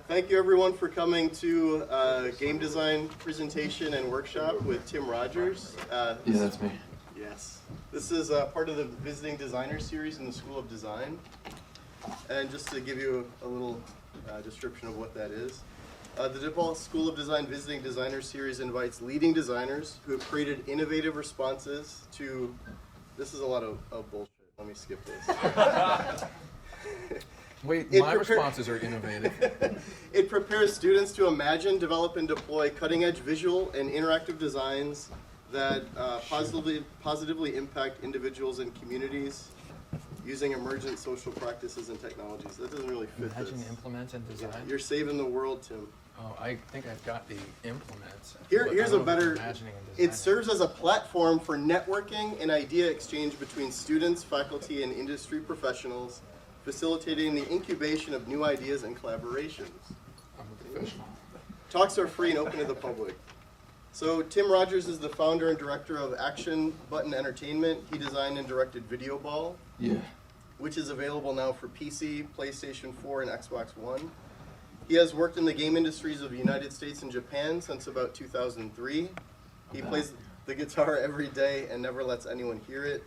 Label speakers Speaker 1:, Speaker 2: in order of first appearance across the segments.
Speaker 1: Thank you everyone for coming to game design presentation and workshop with Tim Rogers.
Speaker 2: Yeah, that's me.
Speaker 1: Yes. This is part of the Visiting Designer series in the School of Design. And just to give you a little description of what that is. The DePaul School of Design Visiting Designer series invites leading designers who have created innovative responses to, this is a lot of bullshit, let me skip this.
Speaker 2: Wait, my responses are innovative.
Speaker 1: It prepares students to imagine, develop, and deploy cutting-edge visual and interactive designs that positively impact individuals and communities using emergent social practices and technologies. That doesn't really fit
Speaker 2: Imagine,
Speaker 1: this.
Speaker 2: implement, and design?
Speaker 1: Yeah, you're saving the world, Tim.
Speaker 2: Oh, I think I've got the implements.
Speaker 1: Here's a better,
Speaker 2: imagining and
Speaker 1: it
Speaker 2: designing.
Speaker 1: serves as a platform for networking and idea exchange between students, faculty, and industry professionals, facilitating the incubation of new ideas and collaborations.
Speaker 2: I'm a professional.
Speaker 1: Talks are free and open to the public. So Tim Rogers is the founder and director of Action Button Entertainment. He designed and directed VIDEOBALL, which is available now for PC, PlayStation 4, and Xbox One. He has worked in the game industries of the United States and Japan since about 2003. He plays the guitar every day and never lets anyone hear it.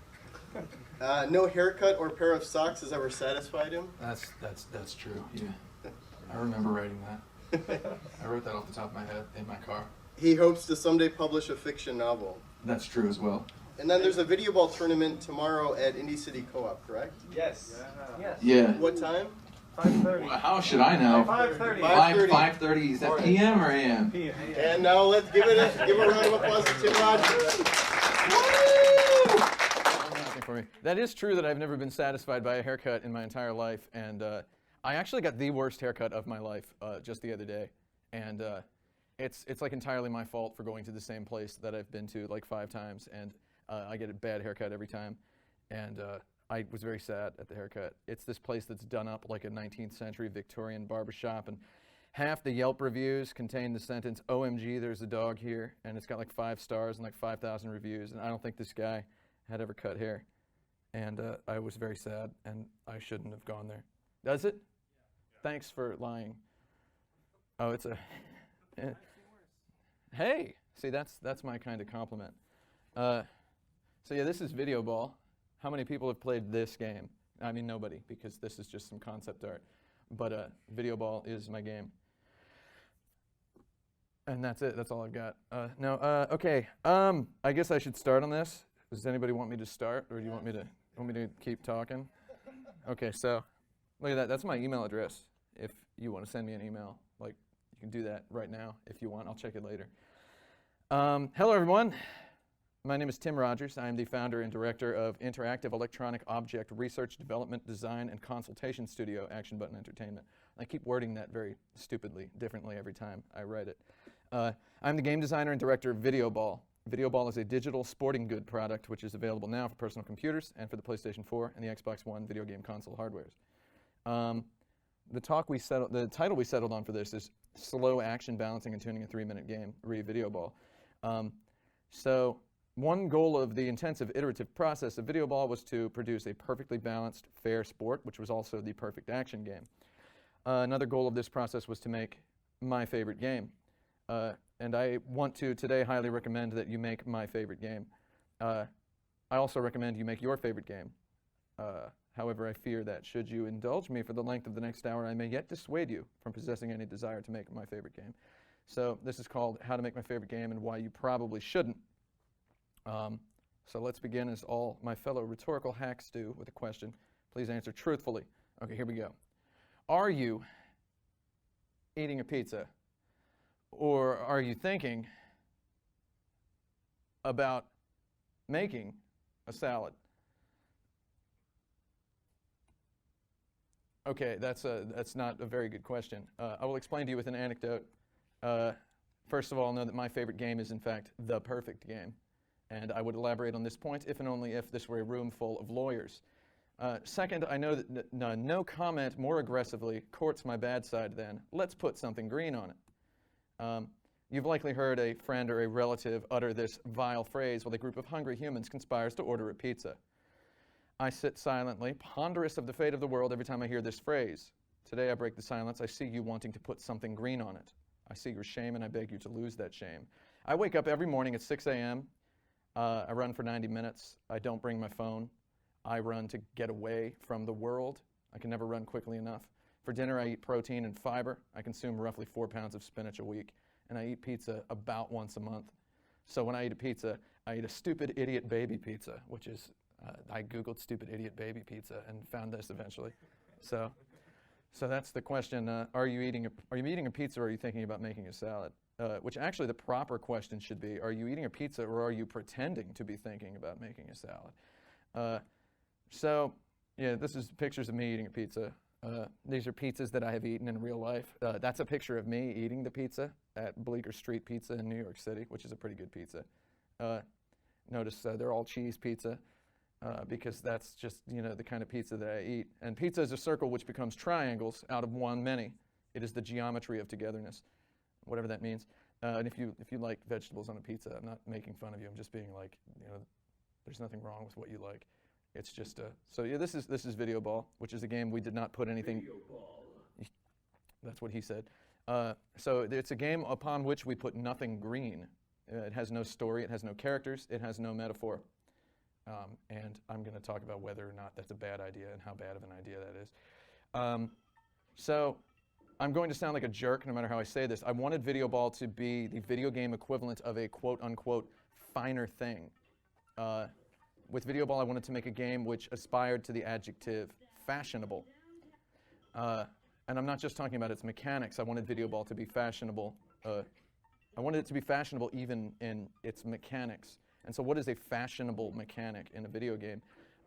Speaker 1: No haircut or pair of socks has ever satisfied him.
Speaker 2: That's true. Yeah, I remember writing that. I wrote that off the top of my head in my car.
Speaker 1: He hopes to someday publish a fiction novel.
Speaker 2: That's true as well.
Speaker 1: And then there's a video ball tournament tomorrow at Indy City Co-op, correct?
Speaker 3: Yes. Yes.
Speaker 2: Yeah.
Speaker 1: What time?
Speaker 3: 5:30.
Speaker 2: Well, how should I know?
Speaker 3: 5:30.
Speaker 2: 5:30. Is that PM or AM?
Speaker 3: PM.
Speaker 1: And now let's give a round of applause to Tim Rogers.
Speaker 4: For me. That is true that I've never been satisfied by a haircut in my entire life, and I actually got the worst haircut of my life just the other day, and it's like entirely my fault for going to the same place that I've been to like 5 times, and I get a bad haircut every time, and I was very sad at the haircut. It's this place that's done up like a 19th century Victorian barbershop, and half the Yelp reviews contain the sentence, "OMG, there's a dog here," and it's got like 5 stars and like 5,000 reviews, and I don't think this guy had ever cut hair. And I was very sad, and I shouldn't have gone there. Does it? Yeah. Thanks for lying. Oh, it's a... Hey! See, that's my kind of compliment. So yeah, this is VIDEOBALL. How many people have played this game? I mean, nobody, because this is just some concept art. But VIDEOBALL is my game. And that's it. That's all I've got. Okay. I guess I should start on this. Does anybody want me to start, or do you want me to keep talking? Okay, so look at that. That's my email address. If you want to send me an email, like you can do that right now if you want. I'll check it later. Hello, everyone. My name is Tim Rogers. I am the founder and director of interactive electronic object research, development, design, and consultation studio, Action Button Entertainment. I keep wording that very stupidly, differently every time I write it. I'm the game designer and director of VIDEOBALL. VIDEOBALL is a digital sporting good product which is available now for personal computers and for the PlayStation 4 and the Xbox One video game console hardwares. The title we settled on for this is Slow Action Balancing and Tuning a 3-Minute Game, VIDEOBALL. So one goal of the intensive iterative process of VIDEOBALL was to produce a perfectly balanced, fair sport, which was also the perfect action game. Another goal of this process was to make my favorite game. And I want to today highly recommend that you make my favorite game. I also recommend you make your favorite game. However, I fear that should you indulge me for the length of the next hour, I may yet dissuade you from possessing any desire to make my favorite game. So this is called How to Make My Favorite Game and Why You Probably Shouldn't. So let's begin, as all my fellow rhetorical hacks do, with a question. Please answer truthfully. Okay, here we go. Are you eating a pizza? Or are you thinking about making a salad? Okay, that's not a very good question. I will explain to you with an anecdote. First of all, know that my favorite game is, in fact, the perfect game. And I would elaborate on this point if and only if this were a room full of lawyers. Second, I know that no comment more aggressively courts my bad side than, let's put something green on it. You've likely heard a friend or a relative utter this vile phrase while a group of hungry humans conspires to order a pizza. I sit silently, ponderous of the fate of the world every time I hear this phrase. Today I break the silence. I see you wanting to put something green on it. I see your shame and I beg you to lose that shame. I wake up every morning at 6 a.m. I run for 90 minutes. I don't bring my phone. I run to get away from the world. I can never run quickly enough. For dinner, I eat protein and fiber. I consume roughly 4 pounds of spinach a week, and I eat pizza about once a month. So when I eat a pizza, I eat a stupid idiot baby pizza, which is, I Googled stupid idiot baby pizza and found this eventually. So that's the question. Are you eating a pizza or are you thinking about making a salad? Which actually the proper question should be, are you eating a pizza or are you pretending to be thinking about making a salad? So yeah, this is pictures of me eating a pizza. These are pizzas that I have eaten in real life. That's a picture of me eating the pizza at Bleecker Street Pizza in New York City, which is a pretty good pizza. Notice they're all cheese pizza because that's just, the kind of pizza that I eat. And pizza is a circle which becomes triangles out of one many. It is the geometry of togetherness, whatever that means. And if you like vegetables on a pizza, I'm not making fun of you. I'm just being like, there's nothing wrong with what you like. It's just so yeah, this is VideoBall, which is a game we did not put anything. VideoBall. That's what he said. So it's a game upon which we put nothing green. It has no story, it has no characters, it has no metaphor. And I'm going to talk about whether or not that's a bad idea and how bad of an idea that is. So I'm going to sound like a jerk no matter how I say this. I wanted VideoBall to be the video game equivalent of a quote-unquote finer thing. With VideoBall, I wanted to make a game which aspired to the adjective fashionable. And I'm not just talking about its mechanics. I wanted VideoBall to be fashionable. I wanted it to be fashionable even in its mechanics. And so what is a fashionable mechanic in a video game?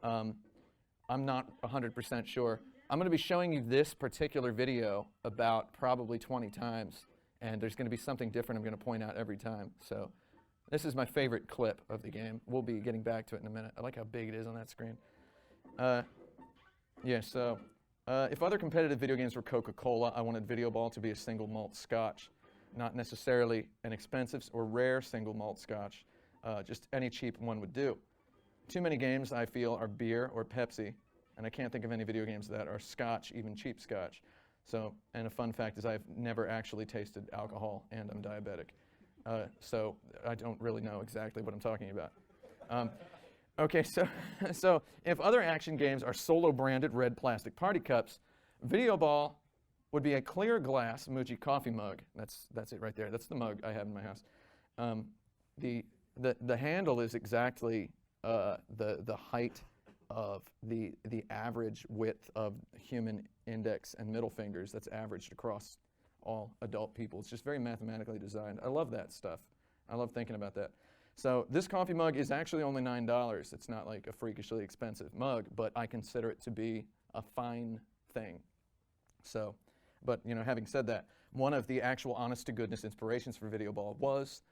Speaker 4: I'm not 100% sure. I'm going to be showing you this particular video about probably 20 times. And there's going to be something different I'm going to point out every time. So this is my favorite clip of the game. We'll be getting back to it in a minute. I like how big it is on that screen. If other competitive video games were Coca-Cola, I wanted VideoBall to be a single malt scotch. Not necessarily an expensive or rare single malt scotch. Just any cheap one would do. Too many games, I feel, are beer or Pepsi, and I can't think of any video games that are scotch, even cheap scotch. So, and a fun fact is I've never actually tasted alcohol, and I'm diabetic. So I don't really know exactly what I'm talking about. Okay, so if other action games are solo-branded red plastic party cups, VideoBall would be a clear glass Muji coffee mug. That's it right there. That's the mug I have in my house. The handle is exactly the height of the average width of human index and middle fingers that's averaged across all adult people. It's just very mathematically designed. I love that stuff. I love thinking about that. So this coffee mug is actually only $9. It's not like a freakishly expensive mug, but I consider it to be a fine thing. So, but having said that, one of the actual honest-to-goodness inspirations for VideoBall was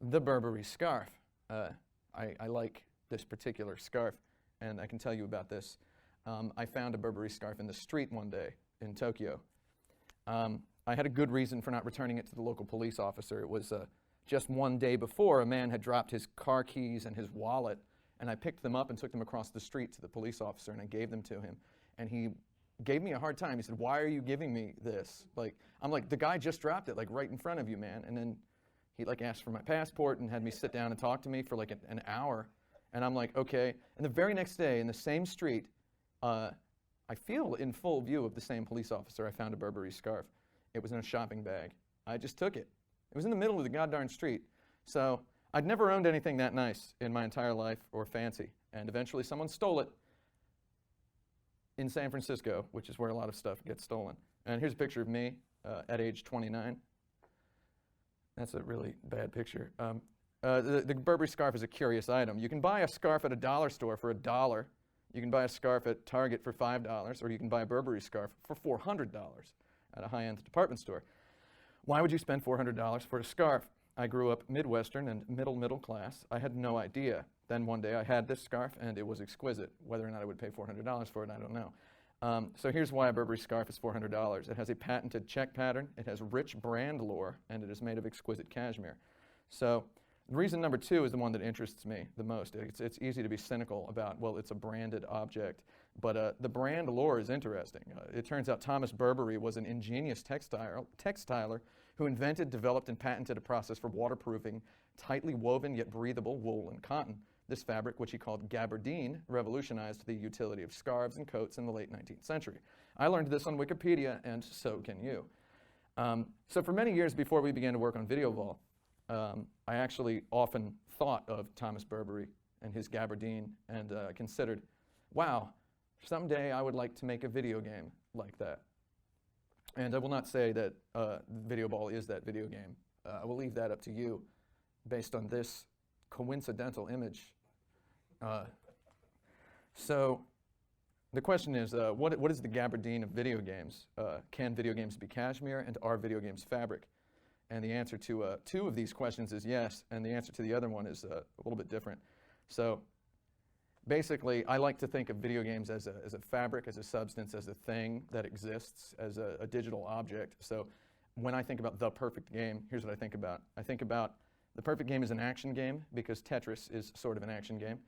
Speaker 4: the Burberry scarf. I like this particular scarf, and I can tell you about this. I found a Burberry scarf in the street one day in Tokyo. I had a good reason for not returning it to the local police officer. It was just one day before, a man had dropped his car keys and his wallet, and I picked them up and took them across the street to the police officer, and I gave them to him. And he gave me a hard time. He said, "Why are you giving me this?" I'm like, "The guy just dropped it, right in front of you, man." And then he asked for my passport and had me sit down and talk to me for an hour. And I'm like, okay. And the very next day, in the same street, I feel in full view of the same police officer, I found a Burberry scarf. It was in a shopping bag. I just took it. It was in the middle of the goddamn street. So I'd never owned anything that nice in my entire life or fancy. And eventually someone stole it in San Francisco, which is where a lot of stuff gets stolen. And here's a picture of me at age 29. That's a really bad picture. The Burberry scarf is a curious item. You can buy a scarf at a dollar store for $1. You can buy a scarf at Target for $5, or you can buy a Burberry scarf for $400 at a high-end department store. Why would you spend $400 for a scarf? I grew up Midwestern and middle class. I had no idea. Then one day I had this scarf, and it was exquisite. Whether or not I would pay $400 for it, I don't know. So here's why a Burberry scarf is $400. It has a patented check pattern, it has rich brand lore, and it is made of exquisite cashmere. So Reason number 2 is the one that interests me the most. It's easy to be cynical about, well, it's a branded object, but the brand lore is interesting. It turns out Thomas Burberry was an ingenious textiler who invented, developed, and patented a process for waterproofing tightly woven yet breathable wool and cotton. This fabric, which he called gabardine, revolutionized the utility of scarves and coats in the late 19th century. I learned this on Wikipedia, and so can you. So for many years before we began to work on VIDEOBALL, I actually often thought of Thomas Burberry and his gabardine and considered, wow, someday I would like to make a video game like that. And I will not say that VIDEOBALL is that video game. I will leave that up to you based on this coincidental image. So the question is, what is the gabardine of video games? Can video games be cashmere, and are video games fabric? And the answer to 2 of these questions is yes, and the answer to the other one is a little bit different. So basically, I like to think of video games as a fabric, as a substance, as a thing that exists, as a digital object. So when I think about the perfect game, here's what I think about. I think about the perfect game as an action game, because Tetris is sort of an action game.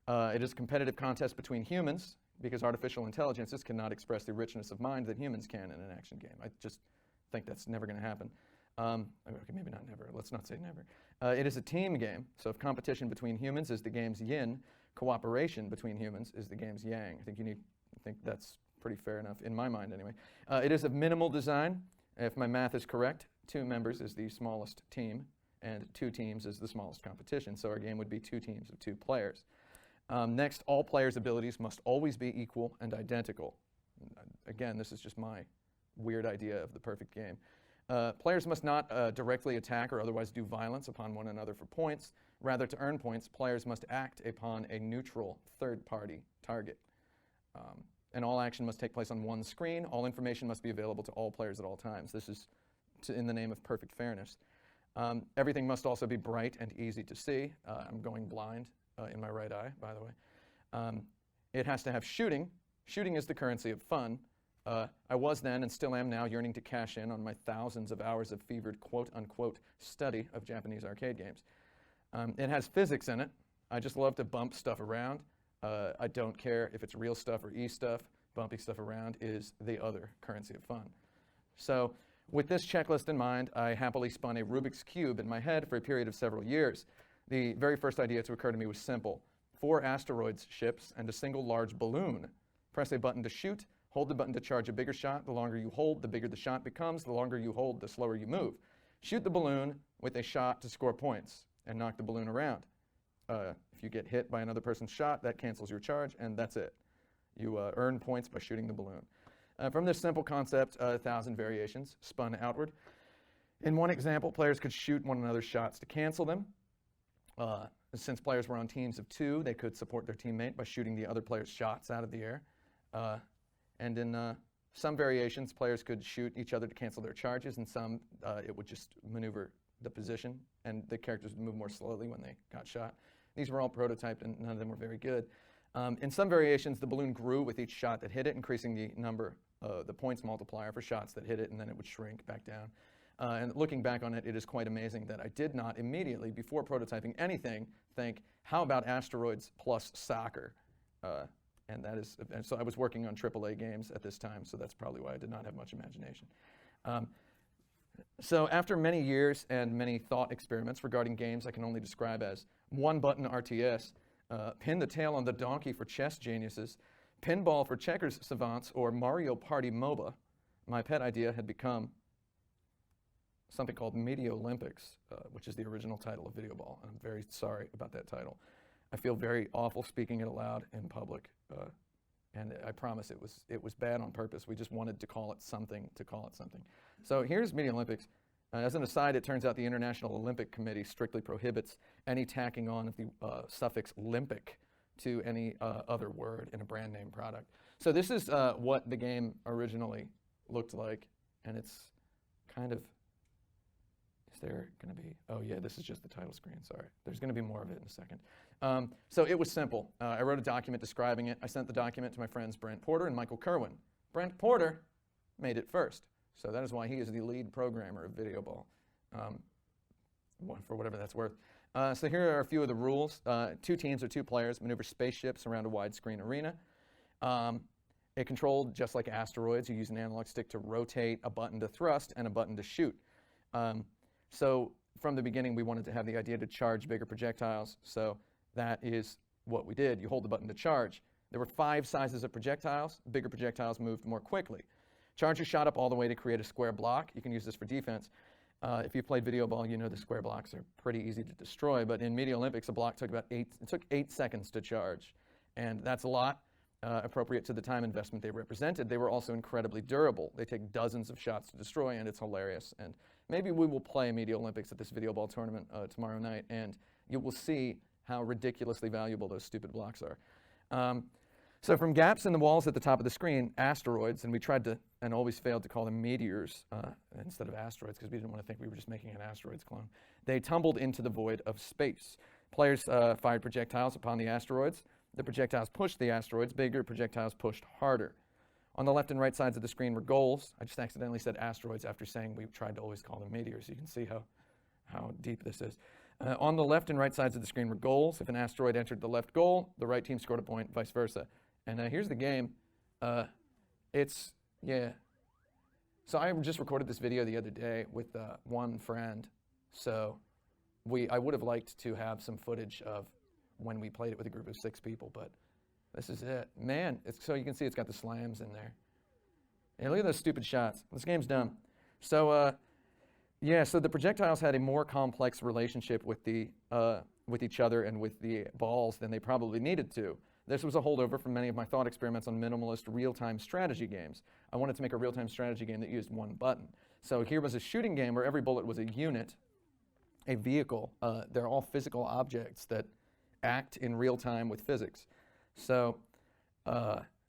Speaker 4: It is a competitive contest between humans, because artificial intelligences cannot express the richness of mind that humans can in an action game. I just think that's never going to happen. Okay, maybe not never. Let's not say never. It is a team game, so if competition between humans is the game's yin, cooperation between humans is the game's yang. I think that's pretty fair enough, in my mind anyway. It is of minimal design. If my math is correct, 2 members is the smallest team, and 2 teams is the smallest competition, so our game would be 2 teams of 2 players. Next, all players' abilities must always be equal and identical. Again, this is just my weird idea of the perfect game. Players must not directly attack or otherwise do violence upon one another for points. Rather, to earn points, players must act upon a neutral third-party target. And all action must take place on one screen. All information must be available to all players at all times. This is in the name of perfect fairness. Everything must also be bright and easy to see. I'm going blind in my right eye, by the way. It has to have shooting. Shooting is the currency of fun. I was then and still am now yearning to cash in on my thousands of hours of fevered quote-unquote study of Japanese arcade games. It has physics in it. I just love to bump stuff around. I don't care if it's real stuff or e-stuff. Bumping stuff around is the other currency of fun. So with this checklist in mind, I happily spun a Rubik's Cube in my head for a period of several years. The very first idea to occur to me was simple. 4 asteroids ships and a single large balloon. Press a button to shoot. Hold the button to charge a bigger shot. The longer you hold, the bigger the shot becomes. The longer you hold, the slower you move. Shoot the balloon with a shot to score points and knock the balloon around. If you get hit by another person's shot, that cancels your charge, and that's it. You earn points by shooting the balloon. From this simple concept, 1,000 variations spun outward. In one example, players could shoot one another's shots to cancel them. Since players were on teams of 2, they could support their teammate by shooting the other player's shots out of the air. And in some variations, players could shoot each other to cancel their charges, and some it would just maneuver the position, and the characters would move more slowly when they got shot. These were all prototyped, and none of them were very good. In some variations, the balloon grew with each shot that hit it, increasing the number, the points multiplier for shots that hit it, and then it would shrink back down. And looking back on it, it is quite amazing that I did not immediately, before prototyping anything, think, how about asteroids plus soccer? And so I was working on AAA games at this time, so that's probably why I did not have much imagination. So after many years and many thought experiments regarding games I can only describe as one-button RTS, pin the tail on the donkey for chess geniuses, pinball for checkers savants, or Mario Party MOBA, my pet idea had become something called Media Olympics, which is the original title of VIDEOBALL. And I'm very sorry about that title. I feel very awful speaking it aloud in public, and I promise it was bad on purpose. We just wanted to call it something to call it something. So here's Media Olympics. As an aside, it turns out the International Olympic Committee strictly prohibits any tacking on of the suffix Olympic to any other word in a brand name product. So this is what the game originally looked like, and it's kind of, is there going to be, oh yeah, this is just the title screen, sorry. There's going to be more of it in a second. So it was simple. I wrote a document describing it. I sent the document to my friends Brent Porter and Michael Kerwin. Brent Porter made it first. So that is why he is the lead programmer of VIDEOBALL, for whatever that's worth. So here are a few of the rules. 2 teams or 2 players maneuver spaceships around a widescreen arena. It controlled just like asteroids. You use an analog stick to rotate, a button to thrust, and a button to shoot. So from the beginning, we wanted to have the idea to charge bigger projectiles. So that is what we did. You hold the button to charge. There were 5 sizes of projectiles. Bigger projectiles moved more quickly. Charges shot up all the way to create a square block. You can use this for defense. If you've played video ball, you know the square blocks are pretty easy to destroy. But in Media Olympics, a block took it took 8 seconds to charge. And that's a lot, appropriate to the time investment they represented. They were also incredibly durable. They take dozens of shots to destroy, and it's hilarious. And maybe we will play Media Olympics at this video ball tournament tomorrow night, and you will see how ridiculously valuable those stupid blocks are. So from gaps in the walls at the top of the screen, asteroids, and we tried to, and always failed to call them meteors instead of asteroids because we didn't want to think we were just making an asteroids clone. They tumbled into the void of space. Players fired projectiles upon the asteroids. The projectiles pushed the asteroids. Bigger projectiles pushed harder. On the left and right sides of the screen were goals. I just accidentally said asteroids after saying we tried to always call them meteors. You can see how deep this is. On the left and right sides of the screen were goals. If an asteroid entered the left goal, the right team scored a point, vice versa. And here's the game. Yeah. So I just recorded this video the other day with one friend. So I would have liked to have some footage of when we played it with a group of 6 people, but this is it. Man, so you can see it's got the slams in there. And look at those stupid shots. This game's dumb. So so the projectiles had a more complex relationship with each other and with the balls than they probably needed to. This was a holdover from many of my thought experiments on minimalist real-time strategy games. I wanted to make a real-time strategy game that used one button. So here was a shooting game where every bullet was a unit, a vehicle. They're all physical objects that act in real time with physics. So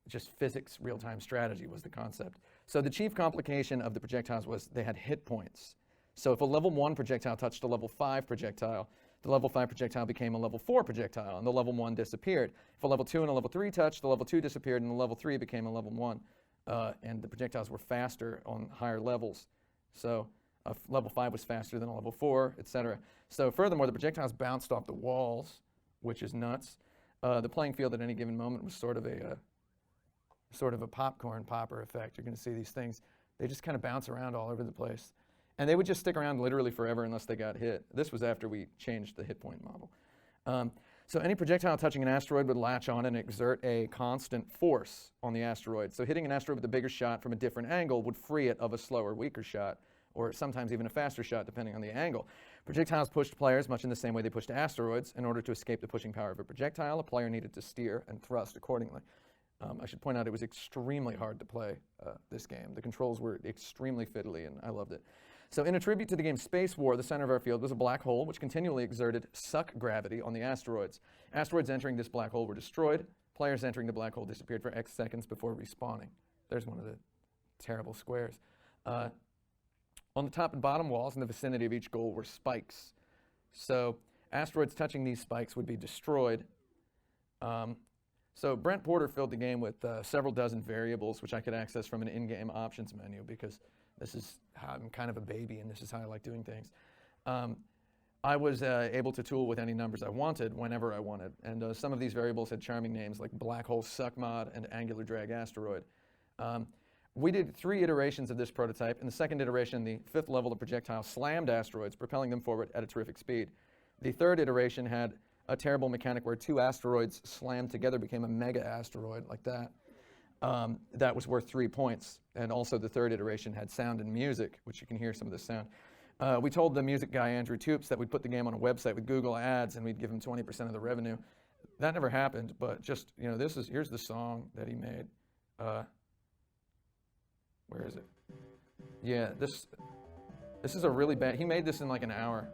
Speaker 4: just physics real-time strategy was the concept. So the chief complication of the projectiles was they had hit points. So if a level 1 projectile touched a level 5 projectile, the level 5 projectile became a level 4 projectile, and the level 1 disappeared. If a level 2 and a level 3 touched, the level 2 disappeared, and the level 3 became a level 1. And the projectiles were faster on higher levels. So level 5 was faster than a level 4, etc. So furthermore, the projectiles bounced off the walls, which is nuts. The playing field at any given moment was sort of a popcorn popper effect. You're going to see these things. They just kind of bounce around all over the place. And they would just stick around literally forever unless they got hit. This was after we changed the hit point model. So any projectile touching an asteroid would latch on and exert a constant force on the asteroid. So hitting an asteroid with a bigger shot from a different angle would free it of a slower, weaker shot, or sometimes even a faster shot depending on the angle. Projectiles pushed players much in the same way they pushed asteroids. In order to escape the pushing power of a projectile, a player needed to steer and thrust accordingly. I should point out it was extremely hard to play this game. The controls were extremely fiddly, and I loved it. So in a tribute to the game Space War, the center of our field was a black hole which continually exerted suck gravity on the asteroids. Asteroids entering this black hole were destroyed. Players entering the black hole disappeared for X seconds before respawning. There's one of the terrible squares. On the top and bottom walls in the vicinity of each goal were spikes. So asteroids touching these spikes would be destroyed. So Brent Porter filled the game with several dozen variables which I could access from an in-game options menu because this is how I'm kind of a baby and this is how I like doing things. I was able to tool with any numbers I wanted whenever I wanted. And some of these variables had charming names like black hole suck mod and angular drag asteroid. We did 3 iterations of this prototype. In the second iteration, the 5th level of projectile slammed asteroids, propelling them forward at a terrific speed. The 3rd iteration had a terrible mechanic where 2 asteroids slammed together became a mega asteroid like that. That was worth 3 points. And also the 3rd iteration had sound and music, which you can hear some of the sound. We told the music guy, Andrew Toops, that we'd put the game on a website with Google Ads and we'd give him 20% of the revenue. That never happened, but just, here's the song that he made. Where is it? Yeah, this is a really bad, he made this in like an hour.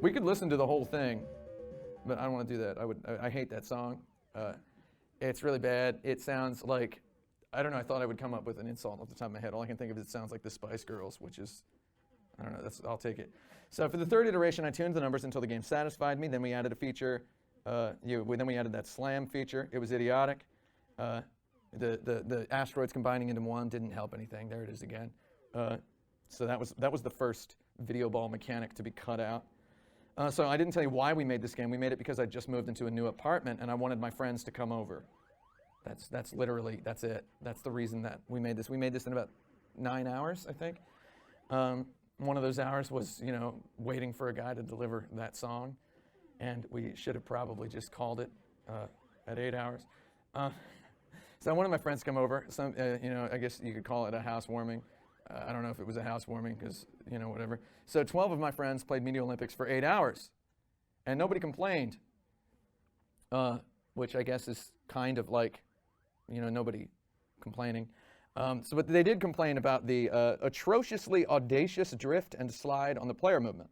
Speaker 4: We could listen to the whole thing, but I don't want to do that. I hate that song. It's really bad. It sounds like, I don't know, I thought I would come up with an insult off the top of my head. All I can think of is it sounds like the Spice Girls, which is, I don't know, I'll take it. So for the 3rd iteration, I tuned the numbers until the game satisfied me. Then we added a feature, then we added that slam feature. It was idiotic. The asteroids combining into one didn't help anything. There it is again. So that was the first video ball mechanic to be cut out. So I didn't tell you why we made this game. We made it because I just moved into a new apartment and I wanted my friends to come over. That's literally, that's it. That's the reason that we made this. We made this in about 9 hours, I think. One of those hours was, you know, waiting for a guy to deliver that song. And we should have probably just called it at 8 hours. So I wanted my friends to come over. Some, you know, I guess you could call it a housewarming. I don't know if it was a housewarming because, you know, whatever. So 12 of my friends played Media Olympics for 8 hours. And nobody complained, which I guess is kind of like, you know, nobody complaining. But they did complain about the atrociously audacious drift and slide on the player movement.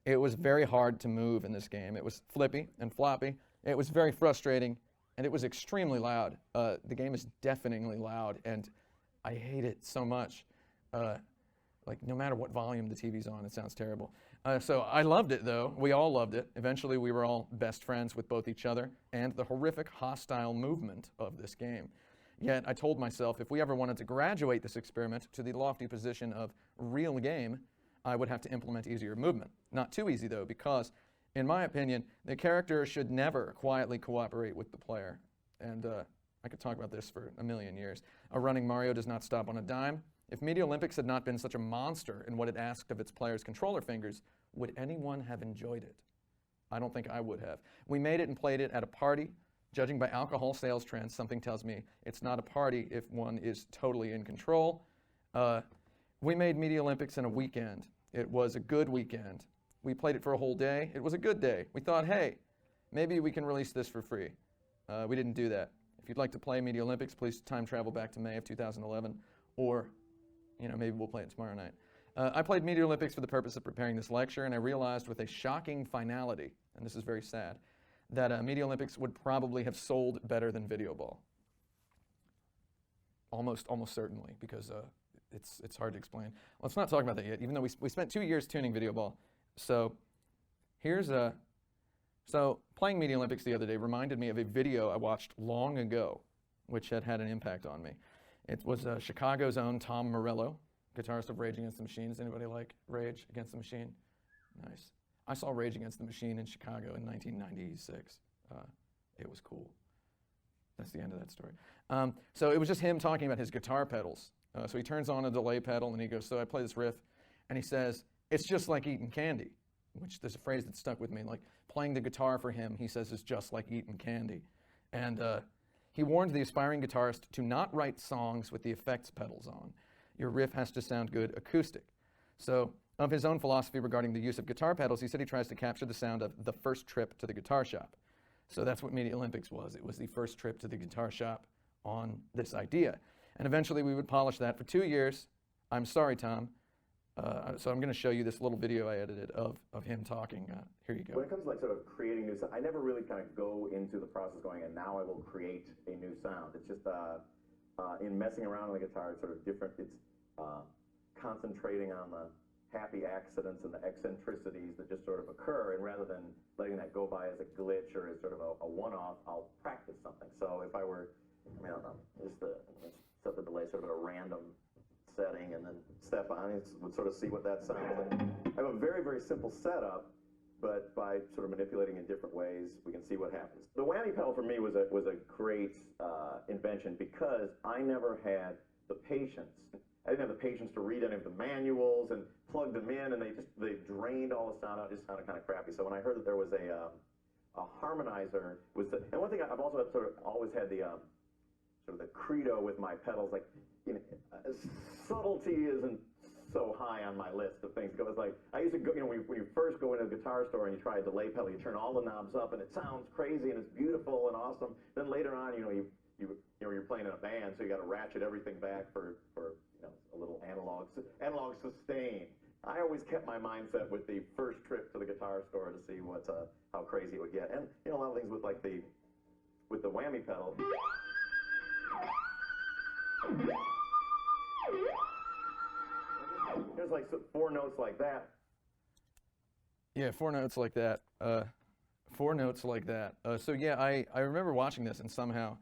Speaker 4: It was very hard to move in this game. It was flippy and floppy. It was very frustrating, and it was extremely loud. The game is deafeningly loud, and I hate it so much. Like, no matter what volume the TV's on, it sounds terrible. So I loved it, though. We all loved it. Eventually, we were all best friends with both each other and the horrific, hostile movement of this game. Yet, I told myself, if we ever wanted to graduate this experiment to the lofty position of real game, I would have to implement easier movement. Not too easy, though, because, in my opinion, the character should never quietly cooperate with the player. And I could talk about this for a million years. A running Mario does not stop on a dime. If Media Olympics had not been such a monster in what it asked of its players' controller fingers, would anyone have enjoyed it? I don't think I would have. We made it and played it at a party. Judging by alcohol sales trends, something tells me it's not a party if one is totally in control. We made Media Olympics in a weekend. It was a good weekend. We played it for a whole day. It was a good day. We thought, hey, maybe we can release this for free. We didn't do that. If you'd like to play Media Olympics, please time travel back to May of 2011, or, you know, maybe we'll play it tomorrow night. I played Media Olympics for the purpose of preparing this lecture, and I realized with a shocking finality, and this is very sad, that Media Olympics would probably have sold better than VIDEOBALL. Almost certainly, because it's hard to explain. Let's not talk about that yet, even though we spent 2 years tuning VIDEOBALL. So here's so playing Media Olympics the other day reminded me of a video I watched long ago, which had an impact on me. It was Chicago's own Tom Morello, guitarist of Rage Against the Machine. Does anybody like Rage Against the Machine? Nice. I saw Rage Against the Machine in Chicago in 1996. It was cool. That's the end of that story. So it was just him talking about his guitar pedals. So he turns on a delay pedal and he goes, so I play this riff, and he says, it's just like eating candy, which there's a phrase that stuck with me, like playing the guitar for him, he says, is just like eating candy. And he warned the aspiring guitarist to not write songs with the effects pedals on. Your riff has to sound good acoustic. So of his own philosophy regarding the use of guitar pedals, he said he tries to capture the sound of the first trip to the guitar shop. So that's what Media Olympics was. It was the first trip to the guitar shop on this idea. And eventually we would polish that for 2 years. I'm sorry, Tom. So I'm going to show you this little video I edited of him talking. Here you go.
Speaker 5: When it comes to like sort of creating new sound, I never really kind of go into the process going, and now I will create a new sound. It's just in messing around on the guitar, it's sort of different. It's concentrating on the happy accidents and the eccentricities that just sort of occur, and rather than letting that go by as a glitch or as sort of a one-off, I'll practice something. So if I were, I don't know, just let's set the delay sort of at a random setting and then step on it, would sort of see what that sounds like. I have a very, very simple setup, but by sort of manipulating in different ways, we can see what happens. The whammy pedal for me was a great invention because I never had the patience. I didn't have the patience to read any of the manuals and plug them in, and they drained all the sound out. It just sounded kind of crappy. So when I heard that there was a harmonizer, and one thing I've also sort of always had the sort of the credo with my pedals, like, you know, subtlety isn't so high on my list of things. It's like I used to go, you know, when you first go into a guitar store and you try a delay pedal, you turn all the knobs up and it sounds crazy and it's beautiful and awesome. Then later on, you know, you're playing in a band, so you got to ratchet everything back for you know, a little analog sustain. I always kept my mindset with the first trip to the guitar store to see how crazy it would get. And you know, a lot of things with like the whammy pedal. There's like 4 notes like that.
Speaker 4: Yeah, 4 notes like that. 4 notes like that. So yeah, I remember watching this, and somehow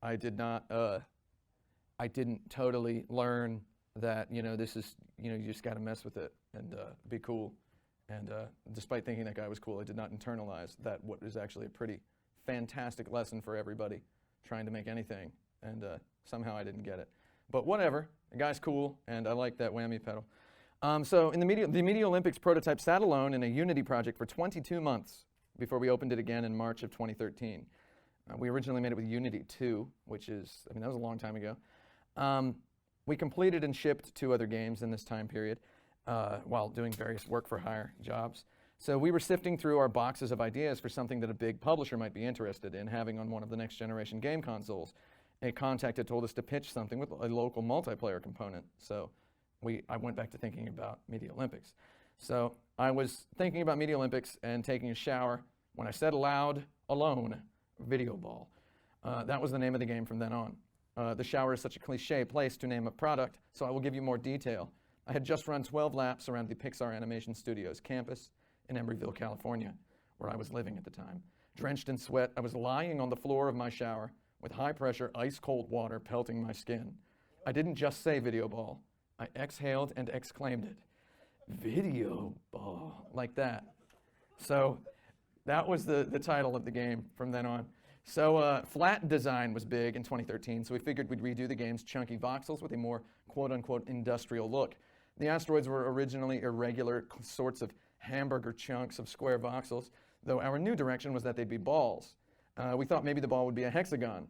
Speaker 4: I didn't totally learn that, you know, this is, you know, you just got to mess with it and be cool And despite thinking that guy was cool, I did not internalize that what is actually a pretty fantastic lesson for everybody trying to make anything. And somehow I didn't get it. But whatever, the guy's cool, and I like that whammy pedal. So in the Media Olympics prototype sat alone in a Unity project for 22 months before we opened it again in March of 2013. We originally made it with Unity 2, which is, I mean, that was a long time ago. We completed and shipped 2 other games in this time period while doing various work-for-hire jobs. So we were sifting through our boxes of ideas for something that a big publisher might be interested in having on one of the next-generation game consoles. A contact had told us to pitch something with a local multiplayer component. So I went back to thinking about Media Olympics. So I was thinking about Media Olympics and taking a shower when I said aloud, alone, VIDEOBALL. That was the name of the game from then on. The shower is such a cliche place to name a product, so I will give you more detail. I had just run 12 laps around the Pixar Animation Studios campus in Embryville, California, where I was living at the time. Drenched in sweat, I was lying on the floor of my shower with high-pressure, ice-cold water pelting my skin. I didn't just say VIDEOBALL. I exhaled and exclaimed it. VIDEOBALL, like that. So that was the title of the game from then on. So flat design was big in 2013, so we figured we'd redo the game's chunky voxels with a more quote-unquote industrial look. The asteroids were originally irregular sorts of hamburger chunks of square voxels, though our new direction was that they'd be balls. We thought maybe the ball would be a hexagon.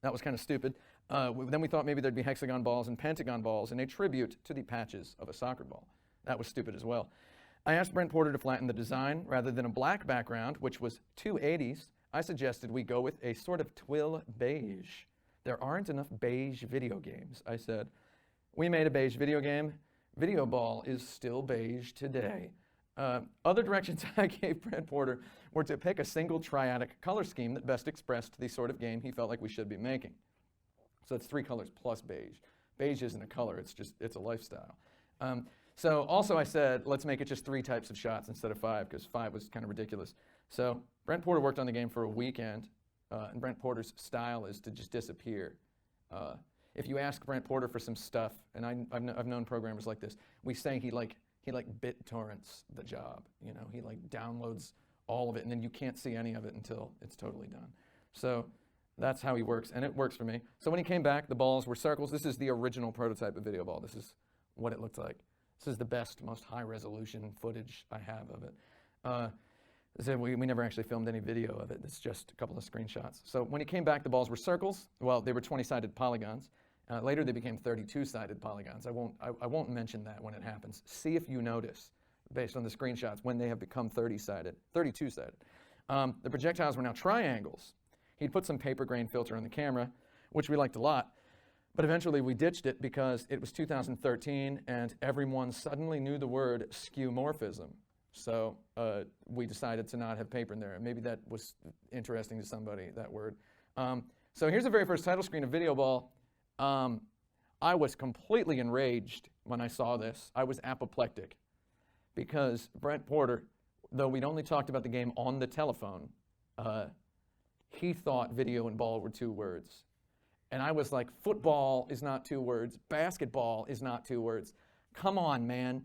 Speaker 4: That was kind of stupid. Then we thought maybe there'd be hexagon balls and pentagon balls in a tribute to the patches of a soccer ball. That was stupid as well. I asked Brent Porter to flatten the design. Rather than a black background, which was 280s, I suggested we go with a sort of twill beige. There aren't enough beige video games, I said. We made a beige video game. VIDEOBALL is still beige today. Other directions I gave Brent Porter were to pick a single triadic color scheme that best expressed the sort of game he felt like we should be making. So it's 3 colors plus beige. Beige isn't a color, it's a lifestyle. So also I said, let's make it just 3 types of shots instead of 5, because 5 was kind of ridiculous. So Brent Porter worked on the game for a weekend, and Brent Porter's style is to just disappear. If you ask Brent Porter for some stuff, and I've known programmers like this, we say he BitTorrents the job. You know, he downloads all of it, and then you can't see any of it until it's totally done. So that's how he works, and it works for me. So when he came back, the balls were circles. This is the original prototype of VIDEOBALL. This is what it looked like. This is the best, most high-resolution footage I have of it. So we never actually filmed any video of it. It's just a couple of screenshots. So when he came back, the balls were circles. Well, they were 20-sided polygons. Later, they became 32-sided polygons. I won't mention that when it happens. See if you notice, based on the screenshots, when they have become 32-sided. The projectiles were now triangles. He'd put some paper grain filter on the camera, which we liked a lot. But eventually, we ditched it because it was 2013, and everyone suddenly knew the word skeuomorphism. So we decided to not have paper in there. Maybe that was interesting to somebody, that word. So here's the very first title screen of VIDEOBALL. I was completely enraged when I saw this. I was apoplectic because Brent Porter, though we'd only talked about the game on the telephone, he thought video and ball were 2 words. And I was like, football is not 2 words. Basketball is not 2 words. Come on, man.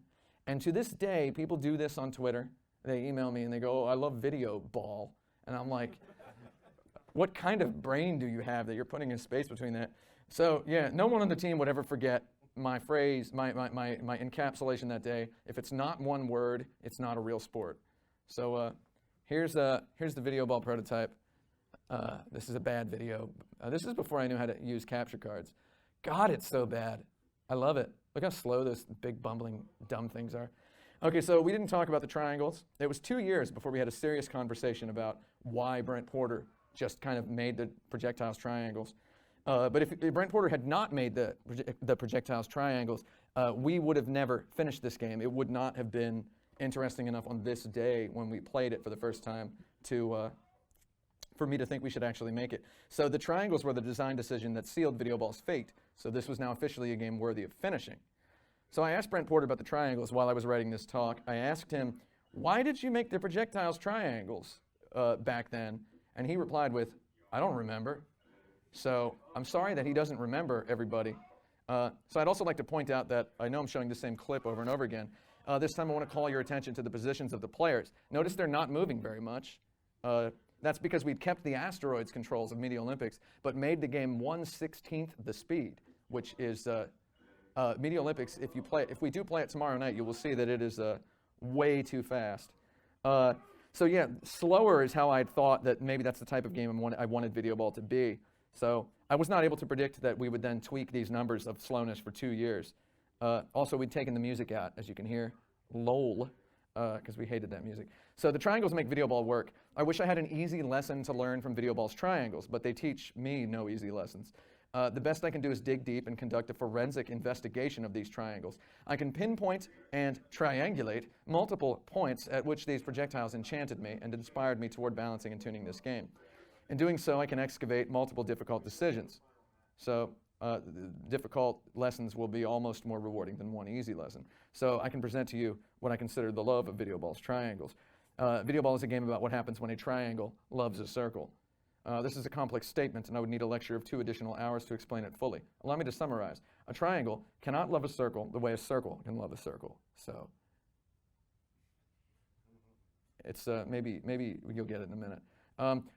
Speaker 4: And to this day, people do this on Twitter. They email me and they go, oh, I love VIDEOBALL. And I'm like, what kind of brain do you have that you're putting a space between that? So yeah, no one on the team would ever forget my phrase, my encapsulation that day. If it's not 1 word, it's not a real sport. So here's the VIDEOBALL prototype. This is a bad video. This is before I knew how to use capture cards. God, it's so bad. I love it. Look how slow those big, bumbling, dumb things are. Okay, so we didn't talk about the triangles. It was 2 years before we had a serious conversation about why Brent Porter just kind of made the projectiles triangles. But if Brent Porter had not made the projectiles triangles, we would have never finished this game. It would not have been interesting enough on this day when we played it for the first time for me to think we should actually make it. So the triangles were the design decision that sealed VIDEOBALL's fate. So this was now officially a game worthy of finishing. So I asked Brent Porter about the triangles while I was writing this talk. I asked him, why did you make the projectiles triangles back then? And he replied with, I don't remember. So I'm sorry that he doesn't remember, everybody. So I'd also like to point out that I know I'm showing the same clip over and over again. This time I want to call your attention to the positions of the players. Notice they're not moving very much. That's because we'd kept the asteroids controls of Media Olympics, but made the game 1/16 the speed, which is Media Olympics. If we do play it tomorrow night, you will see that it is way too fast. So yeah, slower is how I thought that maybe that's the type of game I wanted VideoBall to be. So I was not able to predict that we would then tweak these numbers of slowness for 2 years. Also, we'd taken the music out, as you can hear, lol, because we hated that music. So the triangles make VideoBall work. I wish I had an easy lesson to learn from VideoBall's triangles, but they teach me no easy lessons. The best I can do is dig deep and conduct a forensic investigation of these triangles. I can pinpoint and triangulate multiple points at which these projectiles enchanted me and inspired me toward balancing and tuning this game. In doing so, I can excavate multiple difficult decisions. So difficult lessons will be almost more rewarding than one easy lesson. So I can present to you what I consider the love of VideoBall's triangles. VideoBall is a game about what happens when a triangle loves a circle. This is a complex statement, and I would need a lecture of 2 additional hours to explain it fully. Allow me to summarize. A triangle cannot love a circle the way a circle can love a circle. So it's maybe you'll get it in a minute.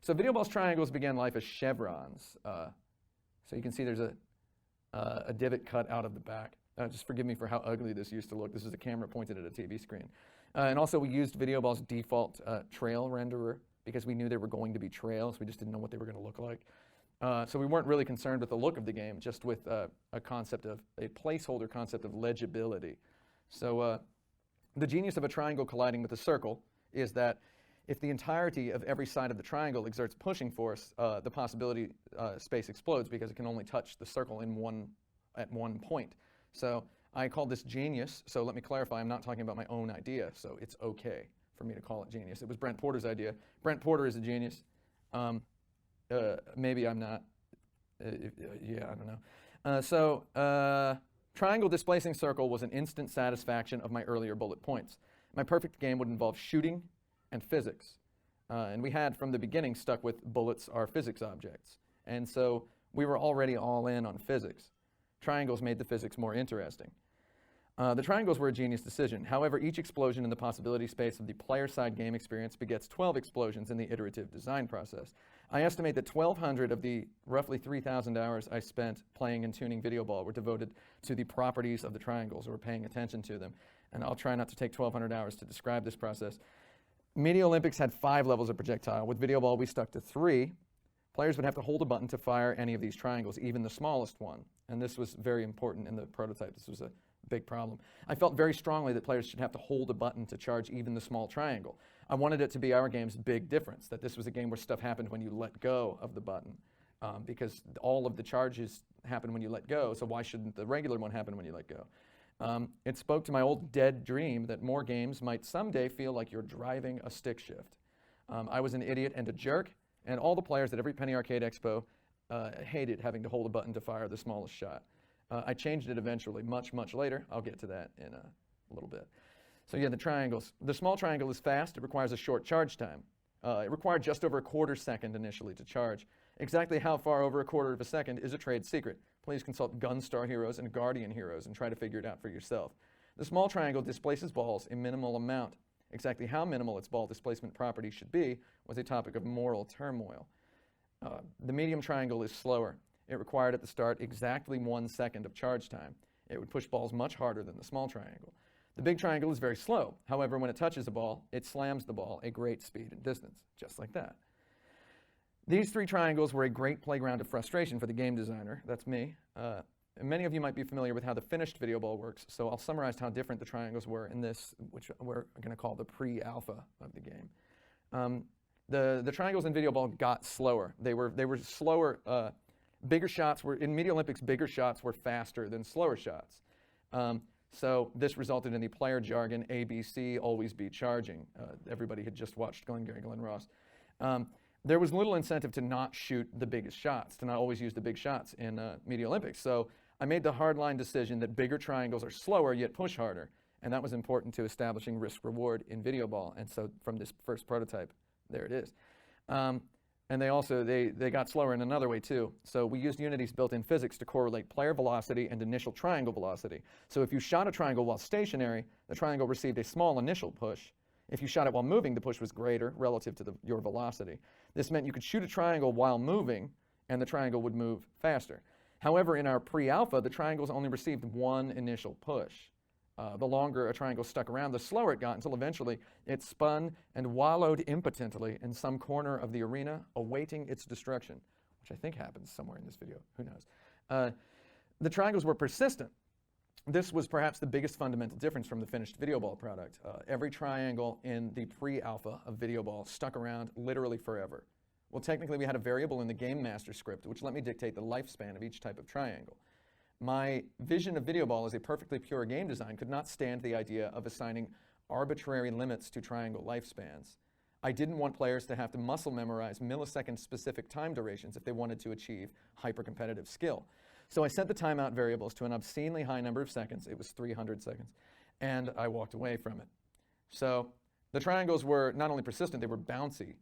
Speaker 4: So VideoBall's triangles began life as chevrons. So you can see there's a divot cut out of the back. Just forgive me for how ugly this used to look. This is a camera pointed at a TV screen. And also we used VideoBall's default trail renderer because we knew there were going to be trails. We just didn't know what they were going to look like. So we weren't really concerned with the look of the game, just with a placeholder concept of legibility. So the genius of a triangle colliding with a circle is that if the entirety of every side of the triangle exerts pushing force, the possibility space explodes because it can only touch the circle at one point. So I call this genius. So let me clarify, I'm not talking about my own idea, so it's okay for me to call it genius. It was Brent Porter's idea. Brent Porter is a genius. Maybe I'm not. Yeah, I don't know. Triangle displacing circle was an instant satisfaction of my earlier bullet points. My perfect game would involve shooting and physics. And we had, from the beginning, stuck with bullets are physics objects. And so we were already all in on physics. Triangles made the physics more interesting. The triangles were a genius decision. However, each explosion in the possibility space of the player-side game experience begets 12 explosions in the iterative design process. I estimate that 1,200 of the roughly 3,000 hours I spent playing and tuning VideoBall were devoted to the properties of the triangles, or paying attention to them. And I'll try not to take 1,200 hours to describe this process. Media Olympics had 5 levels of projectile. With VideoBall, we stuck to 3. Players would have to hold a button to fire any of these triangles, even the smallest one. And this was very important in the prototype. This was a big problem. I felt very strongly that players should have to hold a button to charge even the small triangle. I wanted it to be our game's big difference, that this was a game where stuff happened when you let go of the button, because all of the charges happen when you let go, so why shouldn't the regular one happen when you let go? It spoke to my old dead dream that more games might someday feel like you're driving a stick shift. I was an idiot and a jerk, and all the players at every Penny Arcade Expo hated having to hold a button to fire the smallest shot. I changed it eventually, much, much later. I'll get to that in a little bit. So yeah, the triangles. The small triangle is fast. It requires a short charge time. It required just over a quarter second initially to charge. Exactly how far over a quarter of a second is a trade secret. Please consult Gunstar Heroes and Guardian Heroes and try to figure it out for yourself. The small triangle displaces balls a minimal amount. Exactly how minimal its ball displacement property should be was a topic of moral turmoil. The medium triangle is slower. It required at the start exactly 1 second of charge time. It would push balls much harder than the small triangle. The big triangle is very slow. However, when it touches a ball, it slams the ball a great speed and distance, just like that. These 3 triangles were a great playground of frustration for the game designer. That's me. Many of you might be familiar with how the finished VideoBall works, so I'll summarize how different the triangles were in this, which we're going to call the pre-alpha of the game. The triangles in VideoBall got slower. They were slower. Bigger shots were, in Media Olympics, bigger shots were faster than slower shots. So this resulted in the player jargon, ABC, always be charging. Everybody had just watched Glengarry Glen Ross. There was little incentive to not shoot the biggest shots, to not always use the big shots in Media Olympics. So I made the hardline decision that bigger triangles are slower yet push harder. And that was important to establishing risk-reward in VideoBall. And so from this first prototype, there it is. And they also, they got slower in another way too. So we used Unity's built-in physics to correlate player velocity and initial triangle velocity. So if you shot a triangle while stationary, the triangle received a small initial push. If you shot it while moving, the push was greater relative to your velocity. This meant you could shoot a triangle while moving, and the triangle would move faster. However, in our pre-alpha, the triangles only received one initial push. The longer a triangle stuck around, the slower it got, until eventually it spun and wallowed impotently in some corner of the arena, awaiting its destruction, which I think happens somewhere in this video. Who knows? The triangles were persistent. This was perhaps the biggest fundamental difference from the finished VIDEOBALL product. Every triangle in the pre-alpha of VIDEOBALL stuck around literally forever. Well, technically, we had a variable in the game master script which let me dictate the lifespan of each type of triangle. My vision of VIDEOBALL as a perfectly pure game design could not stand the idea of assigning arbitrary limits to triangle lifespans. I didn't want players to have to muscle memorize millisecond-specific time durations if they wanted to achieve hyper-competitive skill. So I set the timeout variables to an obscenely high number of seconds. It was 300 seconds. And I walked away from it. So the triangles were not only persistent, they were bouncy.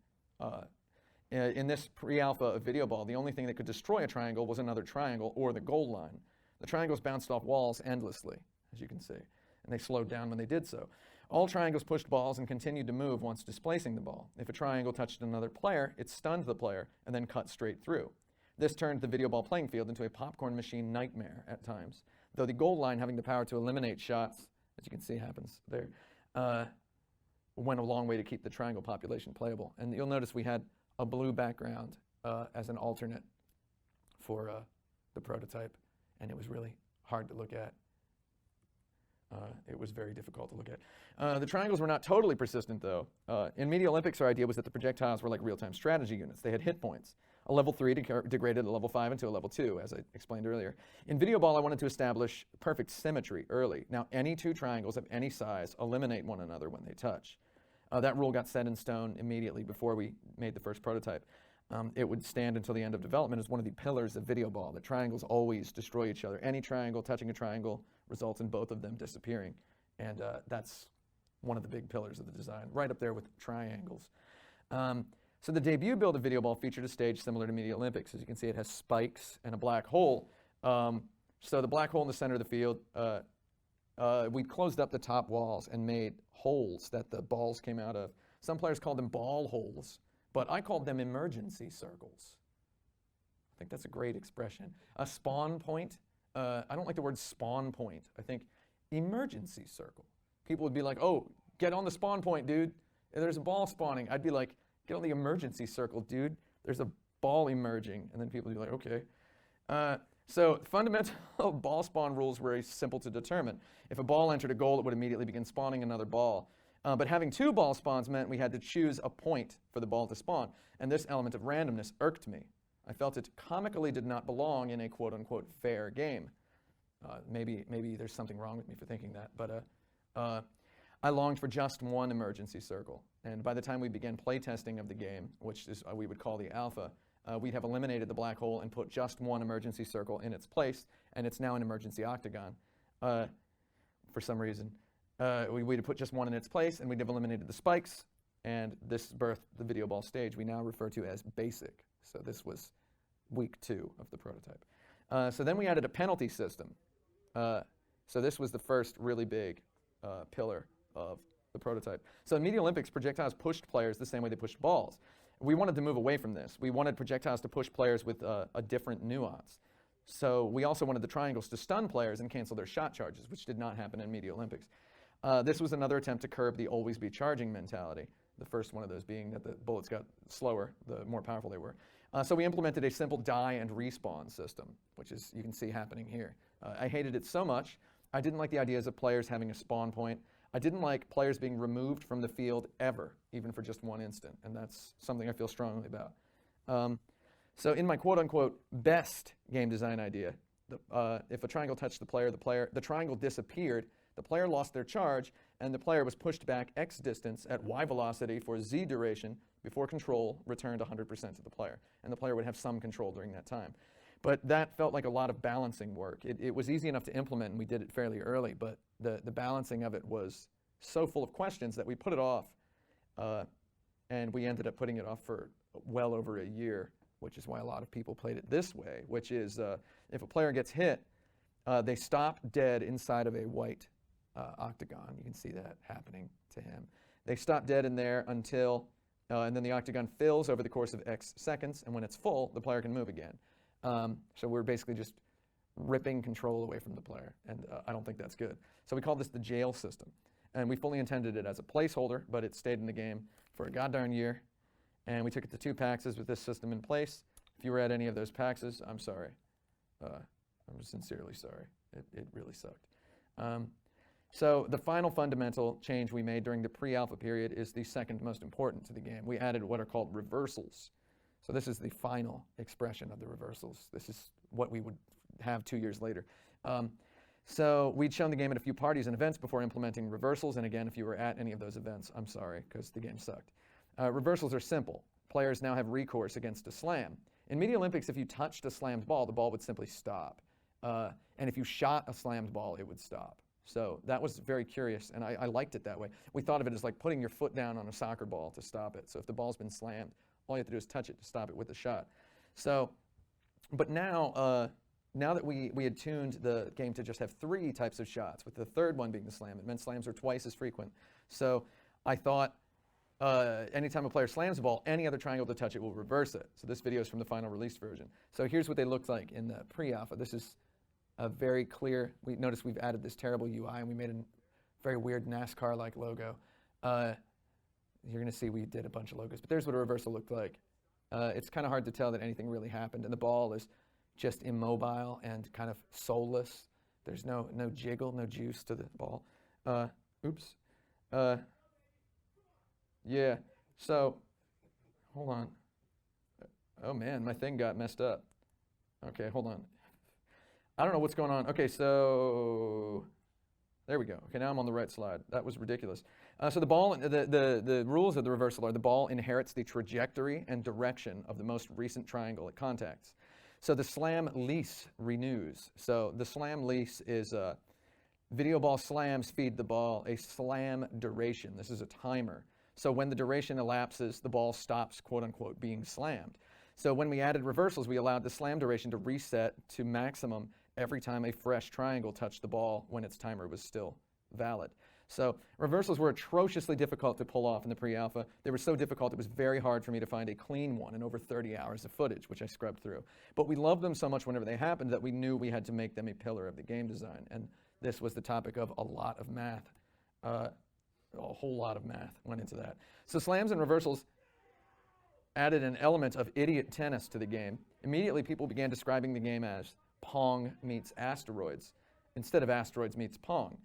Speaker 4: In this pre-alpha of VIDEOBALL, the only thing that could destroy a triangle was another triangle or the goal line. The triangles bounced off walls endlessly, as you can see, and they slowed down when they did so. All triangles pushed balls and continued to move once displacing the ball. If a triangle touched another player, it stunned the player and then cut straight through. This turned the VIDEOBALL playing field into a popcorn machine nightmare at times, though the goal line having the power to eliminate shots, as you can see happens there, went a long way to keep the triangle population playable. And you'll notice we had a blue background as an alternate for the prototype, and it was really hard to look at. It was very difficult to look at. The triangles were not totally persistent, though. In Media Olympics, our idea was that the projectiles were like real-time strategy units. They had hit points. A level 3 degraded a level 5 into a level 2, as I explained earlier. In VIDEOBALL, I wanted to establish perfect symmetry early. Now, any two triangles of any size eliminate one another when they touch. That rule got set in stone immediately before we made the first prototype. It would stand until the end of development as one of the pillars of VIDEOBALL. The triangles always destroy each other. Any triangle touching a triangle results in both of them disappearing. And that's one of the big pillars of the design, right up there with triangles. So the debut build of VIDEOBALL featured a stage similar to Media Olympics. As you can see, it has spikes and a black hole. So the black hole in the center of the field, we closed up the top walls and made holes that the balls came out of. Some players called them ball holes, but I called them emergency circles. I think that's a great expression. A spawn point, I don't like the word spawn point. I think emergency circle. People would be like, oh, get on the spawn point, dude. There's a ball spawning. I'd be like, get on the emergency circle, dude. There's a ball emerging. And then people would be like, okay. So fundamental ball spawn rules were simple to determine. If a ball entered a goal, it would immediately begin spawning another ball. But having two ball spawns meant we had to choose a point for the ball to spawn. And this element of randomness irked me. I felt it comically did not belong in a quote-unquote fair game. Maybe there's something wrong with me for thinking that. But I longed for just one emergency circle. And by the time we began playtesting of the game, which is we would call the alpha, we'd have eliminated the black hole and put just one emergency circle in its place, and it's now an emergency octagon for some reason. We'd have put just one in its place, and we'd have eliminated the spikes, and this birthed the VIDEOBALL stage we now refer to as BASIC. So this was week 2 of the prototype. So then we added a penalty system. So this was the first really big pillar of the prototype. So in Media Olympics, projectiles pushed players the same way they pushed balls. We wanted to move away from this. We wanted projectiles to push players with a different nuance. So we also wanted the triangles to stun players and cancel their shot charges, which did not happen in Media Olympics. This was another attempt to curb the always be charging mentality, the first one of those being that the bullets got slower the more powerful they were. So we implemented a simple die and respawn system, which is, you can see happening here. I hated it so much. I didn't like the ideas of players having a spawn point. I didn't like players being removed from the field ever, even for just one instant, and that's something I feel strongly about. So in my quote-unquote best game design idea, if a triangle touched the triangle disappeared, the player lost their charge, and the player was pushed back X distance at Y velocity for Z duration before control returned 100% to the player. And the player would have some control during that time. But that felt like a lot of balancing work. It was easy enough to implement, and we did it fairly early, but the balancing of it was so full of questions that we put it off, and we ended up putting it off for well over a year, which is why a lot of people played it this way, which is if a player gets hit, they stop dead inside of a white octagon. You can see that happening to him. They stop dead in there until, and then the octagon fills over the course of X seconds, and when it's full, the player can move again. So we're basically just ripping control away from the player, and I don't think that's good. So we call this the jail system, and we fully intended it as a placeholder, but it stayed in the game for a goddarn year, and we took it to 2 PAXs with this system in place. If you were at any of those PAXs, I'm sorry. I'm sincerely sorry. It really sucked. So the final fundamental change we made during the pre-alpha period is the second most important to the game. We added what are called reversals. So this is the final expression of the reversals. This is what we would have 2 years later. So we'd shown the game at a few parties and events before implementing reversals. And again, if you were at any of those events, I'm sorry, because the game sucked. Reversals are simple. Players now have recourse against a slam. In Media Olympics, if you touched a slammed ball, the ball would simply stop. And if you shot a slammed ball, it would stop. So that was very curious, and I liked it that way. We thought of it as like putting your foot down on a soccer ball to stop it. So if the ball's been slammed, all you have to do is touch it to stop it with a shot. So, but now, now that we had tuned the game to just have 3 types of shots, with the third one being the slam, it meant slams are twice as frequent. So I thought anytime a player slams a ball, any other triangle to touch it will reverse it. So this video is from the final release version. So here's what they looked like in the pre-alpha. This is a very clear, we notice we've added this terrible UI and we made a very weird NASCAR-like logo. You're going to see we did a bunch of logos, but there's what a reversal looked like. It's kind of hard to tell that anything really happened, and the ball is just immobile and kind of soulless. There's no jiggle, no juice to the ball. Oops. Yeah, so, hold on. Oh man, my thing got messed up. Okay, hold on. I don't know what's going on. Okay, so there we go. Okay, now I'm on the right slide. That was ridiculous. So the ball, the rules of the reversal are the ball inherits the trajectory and direction of the most recent triangle it contacts. So the slam lease renews. So the slam lease is video ball slams feed the ball a slam duration. This is a timer. So when the duration elapses, the ball stops, quote unquote, being slammed. So when we added reversals, we allowed the slam duration to reset to maximum every time a fresh triangle touched the ball when its timer was still valid. So reversals were atrociously difficult to pull off in the pre-alpha. They were so difficult it was very hard for me to find a clean one in over 30 hours of footage, which I scrubbed through. But we loved them so much whenever they happened that we knew we had to make them a pillar of the game design. And this was the topic of a lot of math. A whole lot of math went into that. So slams and reversals added an element of idiot tennis to the game. Immediately, people began describing the game as Pong meets asteroids, instead of asteroids meets Pong.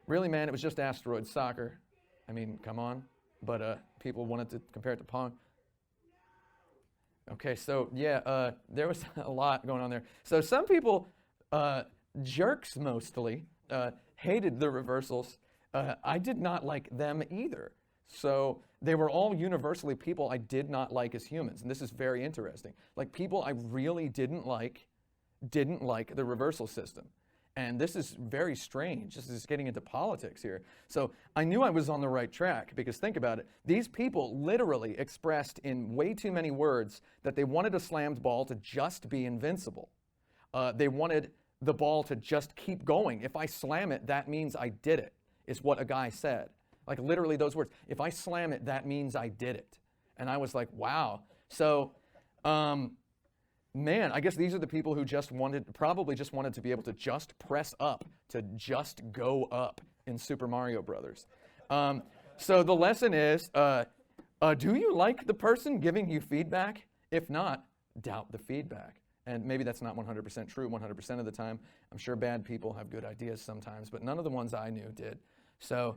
Speaker 4: Really, man, it was just asteroid soccer. I mean, come on. But people wanted to compare it to Pong. Okay, so yeah, there was a lot going on there. So some people, jerks mostly, hated the reversals. I did not like them either. So they were all universally people I did not like as humans. And this is very interesting. Like people I really didn't like the reversal system. And this is very strange. This is getting into politics here. So I knew I was on the right track because think about it. These people literally expressed in way too many words that they wanted a slammed ball to just be invincible. They wanted the ball to just keep going. If I slam it, that means I did it, is what a guy said. Like literally those words. If I slam it, that means I did it. And I was like, wow. So, man, I guess these are the people who probably just wanted to be able to just press up, to just go up in Super Mario Brothers. So the lesson is, do you like the person giving you feedback? If not, doubt the feedback. And maybe that's not 100% true 100% of the time. I'm sure bad people have good ideas sometimes, but none of the ones I knew did. So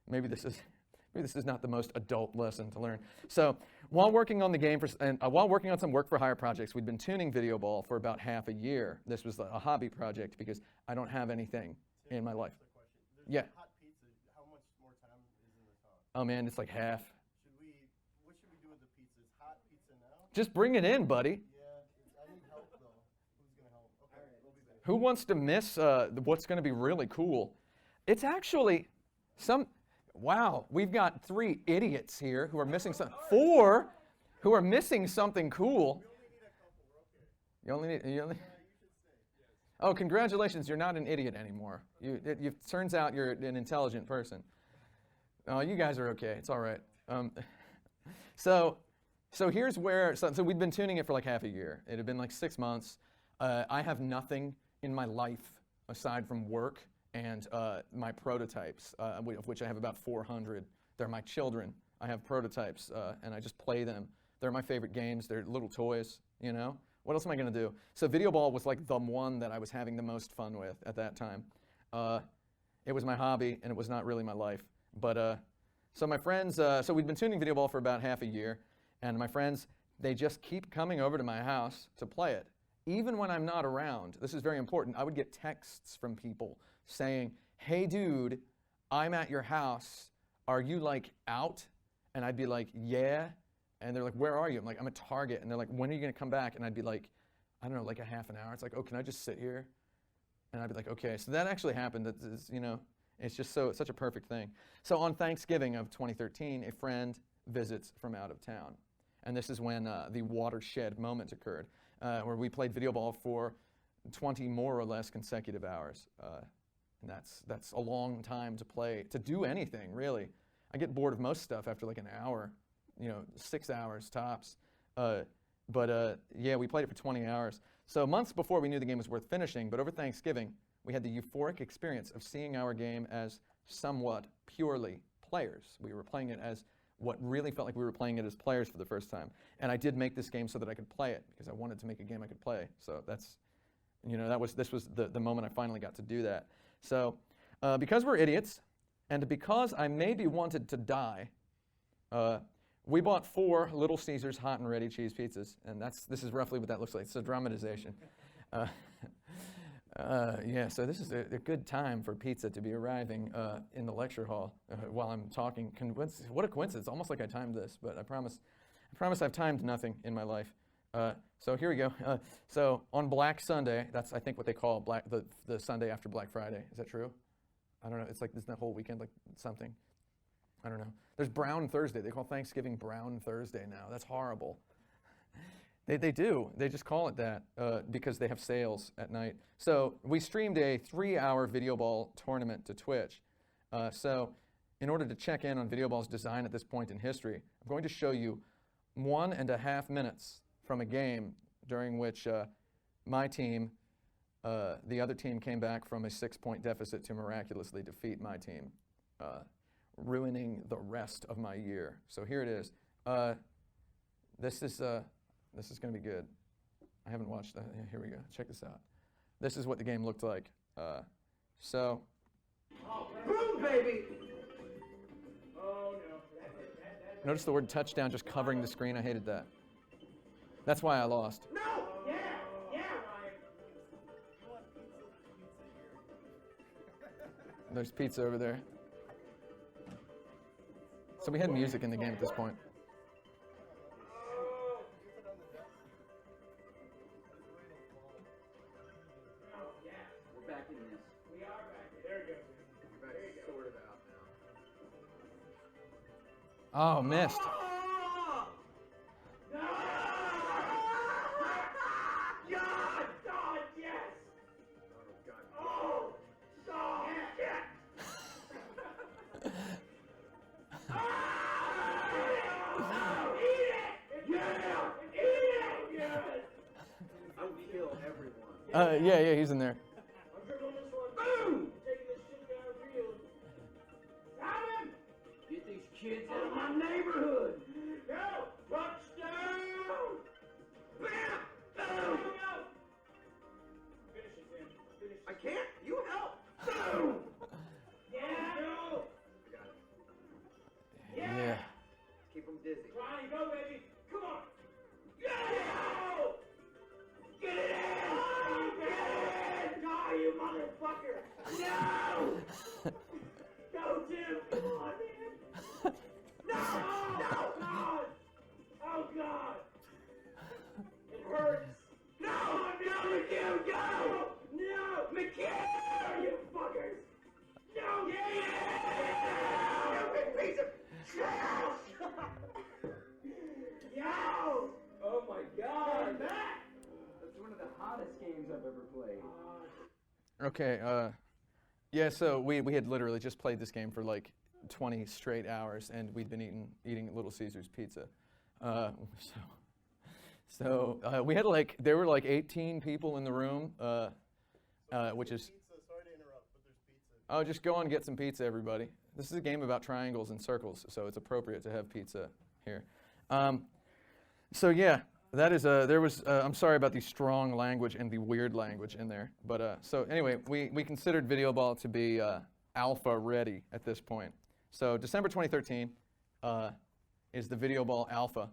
Speaker 4: maybe this is not the most adult lesson to learn. So while working on the game while working on some work for hire projects, we'd been tuning VideoBall for about half a year. This was a hobby project because I don't have anything in my life. Yeah.
Speaker 1: Hot pizza, how much more time is in the talk?
Speaker 4: Oh man, it's like half.
Speaker 1: What should we do with the pizza? Is hot pizza now?
Speaker 4: Just bring it in, buddy.
Speaker 1: Yeah, I need help though. Who's gonna help? Okay, we'll be back.
Speaker 4: Who wants to miss what's going to be really cool? It's actually wow, we've got 3 idiots here who are missing some. 4? who are missing something cool. You only need, oh, congratulations, you're not an idiot anymore. Turns out you're an intelligent person. Oh, you guys are okay, it's all right. So here's where, so we'd been tuning it for like half a year. It had been like 6 months. I have nothing in my life aside from work and my prototypes, of which I have about 400. They're my children. I have prototypes, and I just play them. They're my favorite games. They're little toys, you know? What else am I going to do? So VideoBall was like the one that I was having the most fun with at that time. It was my hobby, and it was not really my life. But so my friends, so we'd been tuning VideoBall for about half a year, and my friends, they just keep coming over to my house to play it. Even when I'm not around, this is very important, I would get texts from people saying, hey dude, I'm at your house, are you like out? And I'd be like, yeah. And they're like, where are you? I'm like, I'm at Target. And they're like, when are you gonna come back? And I'd be like, I don't know, like a half an hour. It's like, oh, can I just sit here? And I'd be like, okay. So that actually happened. It's, you know, it's just it's such a perfect thing. So on Thanksgiving of 2013, a friend visits from out of town. And this is when the watershed moment occurred, where we played VideoBall for 20 more or less consecutive hours. And that's a long time to play, to do anything, really. I get bored of most stuff after like an hour, you know, 6 hours tops. Yeah, we played it for 20 hours. So months before we knew the game was worth finishing, but over Thanksgiving, we had the euphoric experience of seeing our game as somewhat purely players. We were playing it as what really felt like we were playing it as players for the first time. And I did make this game so that I could play it, because I wanted to make a game I could play. So that's, you know, this was the moment I finally got to do that. So because we're idiots, and because I maybe wanted to die, we bought 4 Little Caesars hot and ready cheese pizzas, and this is roughly what that looks like. It's a dramatization. Yeah, so this is a good time for pizza to be arriving in the lecture hall while I'm talking. What a coincidence! Almost like I timed this, but I promise I've timed nothing in my life. So here we go. So on Black Sunday, that's I think what they call the Sunday after Black Friday. Is that true? I don't know. It's like isn't that whole weekend like something? I don't know. There's Brown Thursday. They call Thanksgiving Brown Thursday now. That's horrible. They do. They just call it that because they have sales at night. So we streamed a 3-hour VideoBall tournament to Twitch. So in order to check in on VideoBall's design at this point in history, I'm going to show you 1.5 minutes from a game during which my team, the other team came back from a 6-point deficit to miraculously defeat my team, ruining the rest of my year. So here it is. This is going to be good. I haven't watched that. Yeah, here we go. Check this out. This is what the game looked like. So.
Speaker 3: Boom, baby!
Speaker 4: Notice the word touchdown just covering the screen. I hated that. That's why I lost.
Speaker 3: No! Yeah! Yeah!
Speaker 4: There's pizza over there. So we had music in the game at this point. Oh, missed.
Speaker 3: God! God, yes! Oh, God, yes! Eat it! Yeah! Eat it! Yes! I would kill everyone.
Speaker 4: Yeah, he's in there.
Speaker 3: I'm dribbling this one. Boom! Taking this shit down real. Simon! Get these kids out of my neighborhood! Go! Touchdown! Bam! Boom! Finish it, Sam. Finish it. I can't. You help. Boom! Yeah! Go!
Speaker 4: Yeah.
Speaker 3: Keep them dizzy. Ronnie, go, baby! Come on! Go! Get it in! Oh, get it in! No, you motherfucker! No! Go, Tim! Come on, man! No! No! God! Oh, God! It hurts! No! No, McHugh, go! No! McHugh! You fuckers! No! Yeah! You big piece of trash! Yeah! hottest games I've ever played.
Speaker 4: Okay, yeah, so we had literally just played this game for like 20 straight hours, and we'd been eating Little Caesars pizza. So we had there were like 18 people in the room, which is...
Speaker 1: Pizza, sorry to interrupt, but there's pizza.
Speaker 4: Oh, just go on and get some pizza, everybody. This is a game about triangles and circles, so it's appropriate to have pizza here. So yeah, that is I'm sorry about the strong language and the weird language in there, but so anyway, we considered VideoBall to be alpha ready at this point. So December 2013 is the VideoBall alpha,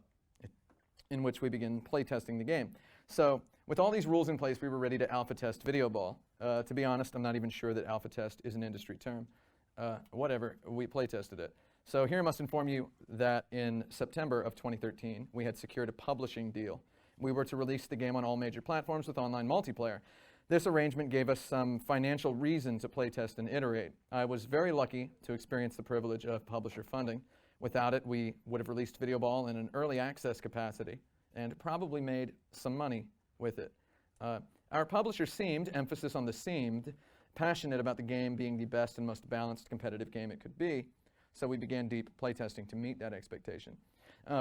Speaker 4: in which we begin playtesting the game. So with all these rules in place, we were ready to alpha test VideoBall. To be honest, I'm not even sure that alpha test is an industry term. Whatever, we playtested it. So here I must inform you that in September of 2013, we had secured a publishing deal. We were to release the game on all major platforms with online multiplayer. This arrangement gave us some financial reason to playtest and iterate. I was very lucky to experience the privilege of publisher funding. Without it, we would have released VideoBall in an early access capacity and probably made some money with it. Our publisher seemed, emphasis on the seemed, passionate about the game being the best and most balanced competitive game it could be, so we began deep playtesting to meet that expectation.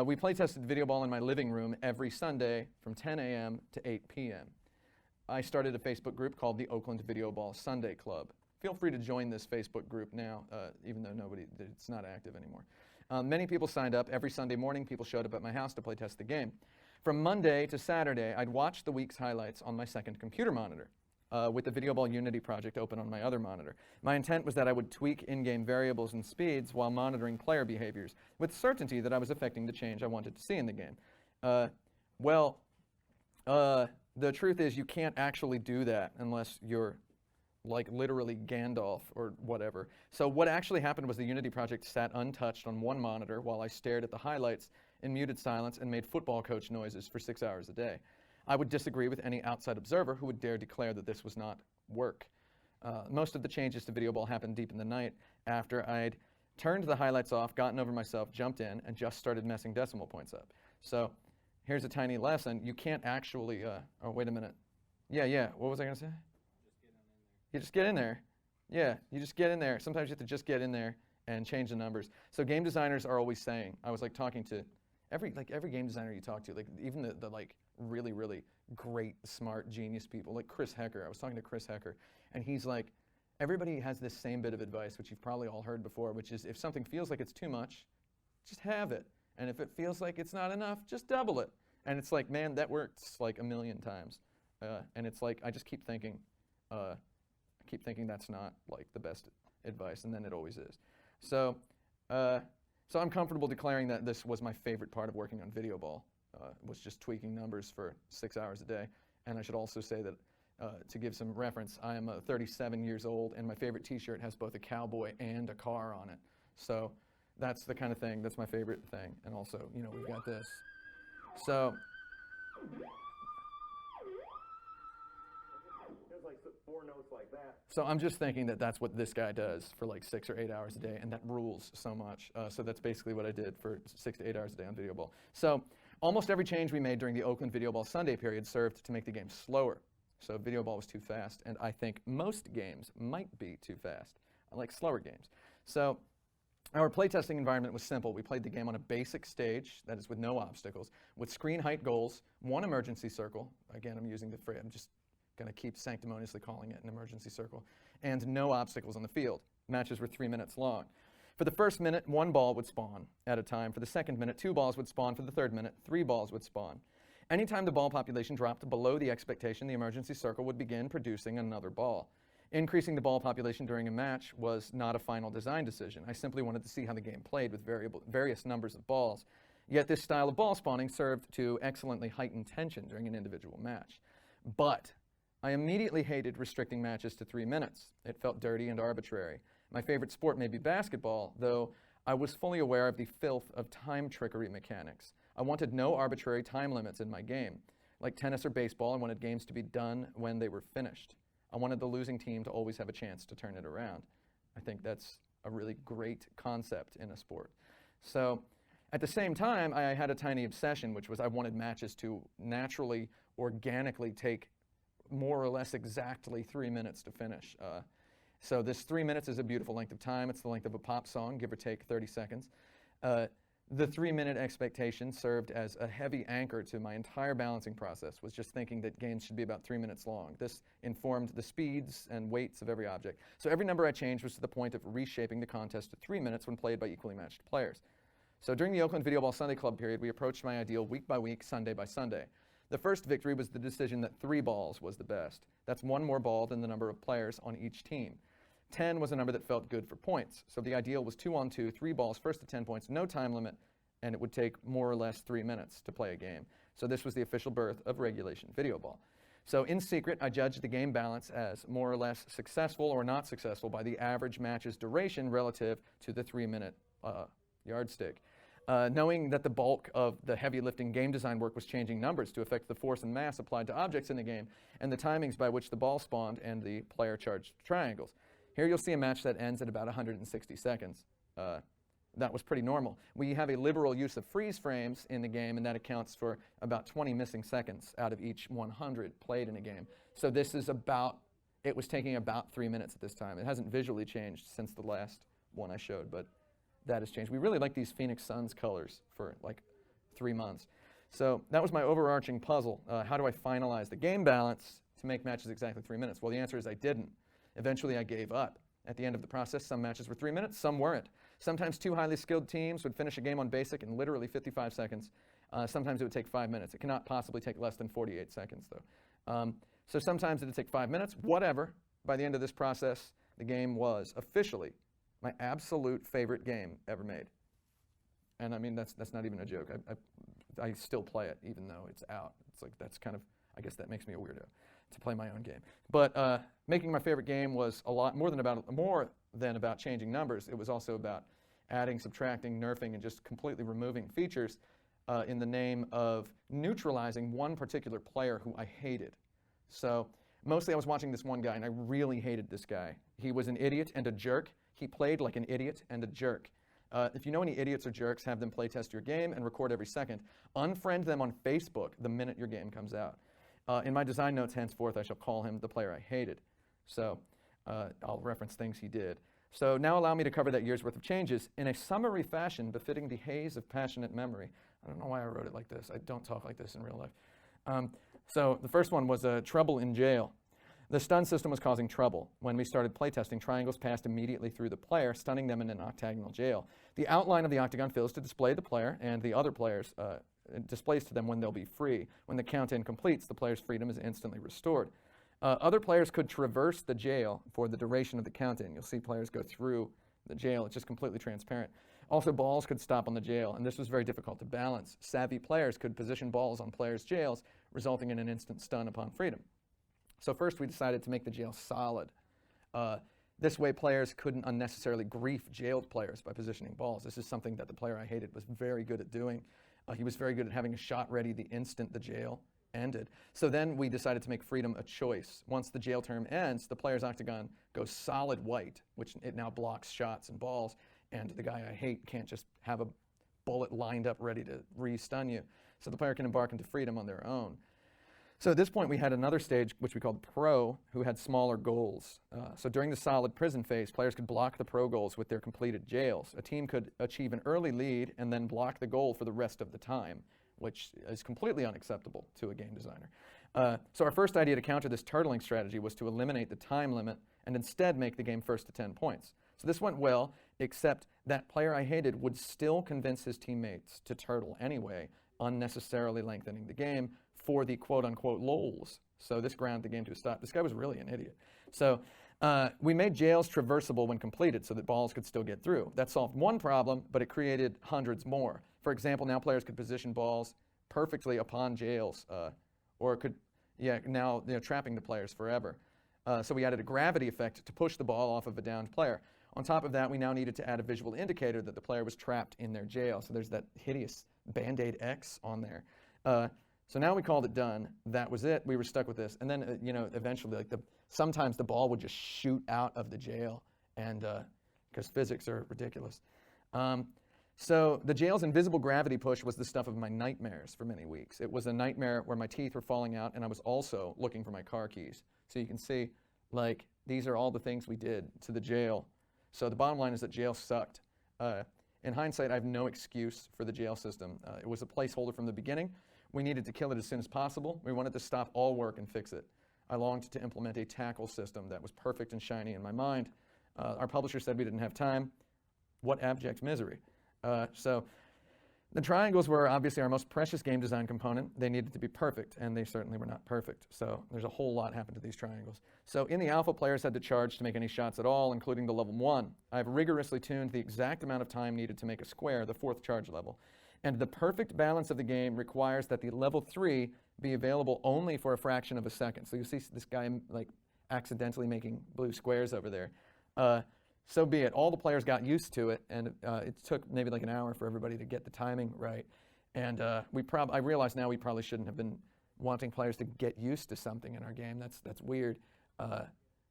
Speaker 4: We playtested VideoBall in my living room every Sunday from 10 a.m. to 8 p.m. I started a Facebook group called the Oakland VideoBall Sunday Club. Feel free to join this Facebook group now, even though it's not active anymore. Many people signed up. Every Sunday morning, people showed up at my house to play test the game. From Monday to Saturday, I'd watch the week's highlights on my second computer monitor, with the VideoBall Unity project open on my other monitor. My intent was that I would tweak in-game variables and speeds while monitoring player behaviors, with certainty that I was affecting the change I wanted to see in the game. The truth is you can't actually do that unless you're like literally Gandalf or whatever. So what actually happened was the Unity project sat untouched on one monitor while I stared at the highlights in muted silence and made football coach noises for 6 hours a day. I would disagree with any outside observer who would dare declare that this was not work. Most of the changes to VideoBall happened deep in the night after I'd turned the highlights off, gotten over myself, jumped in, and just started messing decimal points up. So here's a tiny lesson. You can't actually, oh, wait a minute. Yeah, what was I going to say? You just get in there. Yeah, you just get in there. Sometimes you have to just get in there and change the numbers. So game designers are always saying, I was like talking to every game designer you talk to, like even the like really, really great, smart, genius people, like Chris Hecker. I was talking to Chris Hecker, and he's like, everybody has this same bit of advice, which you've probably all heard before, which is if something feels like it's too much, just have it. And if it feels like it's not enough, just double it. And it's like, man, that works like a million times. And it's like, I just keep thinking that's not like the best advice, and then it always is. So I'm comfortable declaring that this was my favorite part of working on VideoBall, was just tweaking numbers for 6 hours a day. And I should also say that, to give some reference, I am 37 years old, and my favorite t-shirt has both a cowboy and a car on it. So that's the kind of thing, that's my favorite thing. And also, you know, we've got this. So,
Speaker 5: There's like 4 notes like that.
Speaker 4: so I'm just thinking that that's what this guy does for like 6 or 8 hours a day, and that rules so much. So that's basically what I did for 6 to 8 hours a day on VideoBall. So almost every change we made during the Oakland VideoBall Sunday period served to make the game slower. So VideoBall was too fast, and I think most games might be too fast. I like slower games. So our playtesting environment was simple. We played the game on a basic stage, that is with no obstacles, with screen height goals, 1 emergency circle. Again, I'm using the phrase, I'm just going to keep sanctimoniously calling it an emergency circle, and no obstacles on the field. Matches were 3 minutes long. For the first minute, 1 ball would spawn at a time. For the second minute, 2 balls would spawn. For the third minute, 3 balls would spawn. Anytime the ball population dropped below the expectation, the emergency circle would begin producing another ball. Increasing the ball population during a match was not a final design decision. I simply wanted to see how the game played with various numbers of balls. Yet this style of ball spawning served to excellently heighten tension during an individual match. But I immediately hated restricting matches to 3 minutes. It felt dirty and arbitrary. My favorite sport may be basketball, though I was fully aware of the filth of time trickery mechanics. I wanted no arbitrary time limits in my game. Like tennis or baseball, I wanted games to be done when they were finished. I wanted the losing team to always have a chance to turn it around. I think that's a really great concept in a sport. So at the same time, I had a tiny obsession, which was I wanted matches to naturally, organically take more or less exactly 3 minutes to finish. So this 3 minutes is a beautiful length of time. It's the length of a pop song, give or take 30 seconds. The 3-minute expectation served as a heavy anchor to my entire balancing process, was just thinking that games should be about 3 minutes long. This informed the speeds and weights of every object. So every number I changed was to the point of reshaping the contest to 3 minutes when played by equally matched players. So during the Oakland Video Ball Sunday Club period, we approached my ideal week by week, Sunday by Sunday. The first victory was the decision that 3 balls was the best. That's 1 more ball than the number of players on each team. 10 was a number that felt good for points. So the ideal was 2-on-2, 3 balls, first to 10 points, no time limit, and it would take more or less 3 minutes to play a game. So this was the official birth of regulation video ball. So in secret, I judged the game balance as more or less successful or not successful by the average match's duration relative to the 3-minute yardstick. Knowing that the bulk of the heavy lifting game design work was changing numbers to affect the force and mass applied to objects in the game, and the timings by which the ball spawned and the player charged triangles. Here you'll see a match that ends at about 160 seconds. That was pretty normal. We have a liberal use of freeze frames in the game, and that accounts for about 20 missing seconds out of each 100 played in a game. So this is it was taking about 3 minutes at this time. It hasn't visually changed since the last one I showed, but that has changed. We really like these Phoenix Suns colors for like 3 months. So that was my overarching puzzle. How do I finalize the game balance to make matches exactly 3 minutes? Well, the answer is I didn't. Eventually, I gave up. At the end of the process, some matches were 3 minutes, some weren't. Sometimes 2 highly skilled teams would finish a game on basic in literally 55 seconds. Sometimes it would take 5 minutes. It cannot possibly take less than 48 seconds, though. So sometimes it would take 5 minutes. Whatever. By the end of this process, the game was officially my absolute favorite game ever made. And I mean, that's not even a joke. I still play it, even though it's out. It's like, that's kind of, I guess that makes me a weirdo to play my own game. But making my favorite game was a lot more than about changing numbers. It was also about adding, subtracting, nerfing, and just completely removing features in the name of neutralizing one particular player who I hated. So mostly I was watching this one guy, and I really hated this guy. He was an idiot and a jerk. He played like an idiot and a jerk. If you know any idiots or jerks, have them play test your game and record every second. Unfriend them on Facebook the minute your game comes out. In my design notes henceforth, I shall call him the player I hated. So I'll reference things he did. So now allow me to cover that year's worth of changes in a summary fashion befitting the haze of passionate memory. I don't know why I wrote it like this. I don't talk like this in real life. So the first one was trouble in jail. The stun system was causing trouble. When we started playtesting, triangles passed immediately through the player, stunning them in an octagonal jail. The outline of the octagon fills to display the player and the other players. It displays to them when they'll be free. When the count-in completes, the player's freedom is instantly restored. Other players could traverse the jail for the duration of the count-in. You'll see players go through the jail. It's just completely transparent. Also, balls could stop on the jail, and this was very difficult to balance. Savvy players could position balls on players' jails, resulting in an instant stun upon freedom. So first we decided to make the jail solid. This way players couldn't unnecessarily grief jailed players by positioning balls. This is something that the player I hated was very good at doing. He was very good at having a shot ready the instant the jail ended. So then we decided to make freedom a choice. Once the jail term ends, the player's octagon goes solid white, which it now blocks shots and balls, and the guy I hate can't just have a bullet lined up ready to re-stun you. So the player can embark into freedom on their own. So at this point, we had another stage, which we called Pro, who had smaller goals. So during the solid prison phase, players could block the Pro goals with their completed jails. A team could achieve an early lead and then block the goal for the rest of the time, which is completely unacceptable to a game designer. So our first idea to counter this turtling strategy was to eliminate the time limit and instead make the game first to 10 points. So this went well, except that player I hated would still convince his teammates to turtle anyway, unnecessarily lengthening the game for the quote-unquote lols. So this ground the game to a stop. This guy was really an idiot. So we made jails traversable when completed so that balls could still get through. That solved one problem, but it created hundreds more. For example, now players could position balls perfectly upon jails, or could, now trapping the players forever. So we added a gravity effect to push the ball off of a downed player. On top of that, we now needed to add a visual indicator that the player was trapped in their jail. So there's that hideous Band-Aid X on there. So now we called it done. That was it. We were stuck with this. And then, eventually, sometimes the ball would just shoot out of the jail, and because physics are ridiculous. So the jail's invisible gravity push was the stuff of my nightmares for many weeks. It was a nightmare where my teeth were falling out, and I was also looking for my car keys. So you can see, like, these are all the things we did to the jail. So the bottom line is that jail sucked. In hindsight, I have no excuse for the jail system. It was a placeholder from the beginning. We needed to kill it as soon as possible. We wanted to stop all work and fix it. I longed to implement a tackle system that was perfect and shiny in my mind. Our publisher said we didn't have time. What abject misery. So the triangles were obviously our most precious game design component. They needed to be perfect, and they certainly were not perfect. So there's a whole lot happened to these triangles. So in the alpha, players had to charge to make any shots at all, including the level 1. I've rigorously tuned the exact amount of time needed to make a square, the 4th charge level. And the perfect balance of the game requires that the level 3 be available only for a fraction of a second. So you see this guy like accidentally making blue squares over there. So be it. All the players got used to it, and it took maybe like an hour for everybody to get the timing right. And I realize now we probably shouldn't have been wanting players to get used to something in our game. That's weird.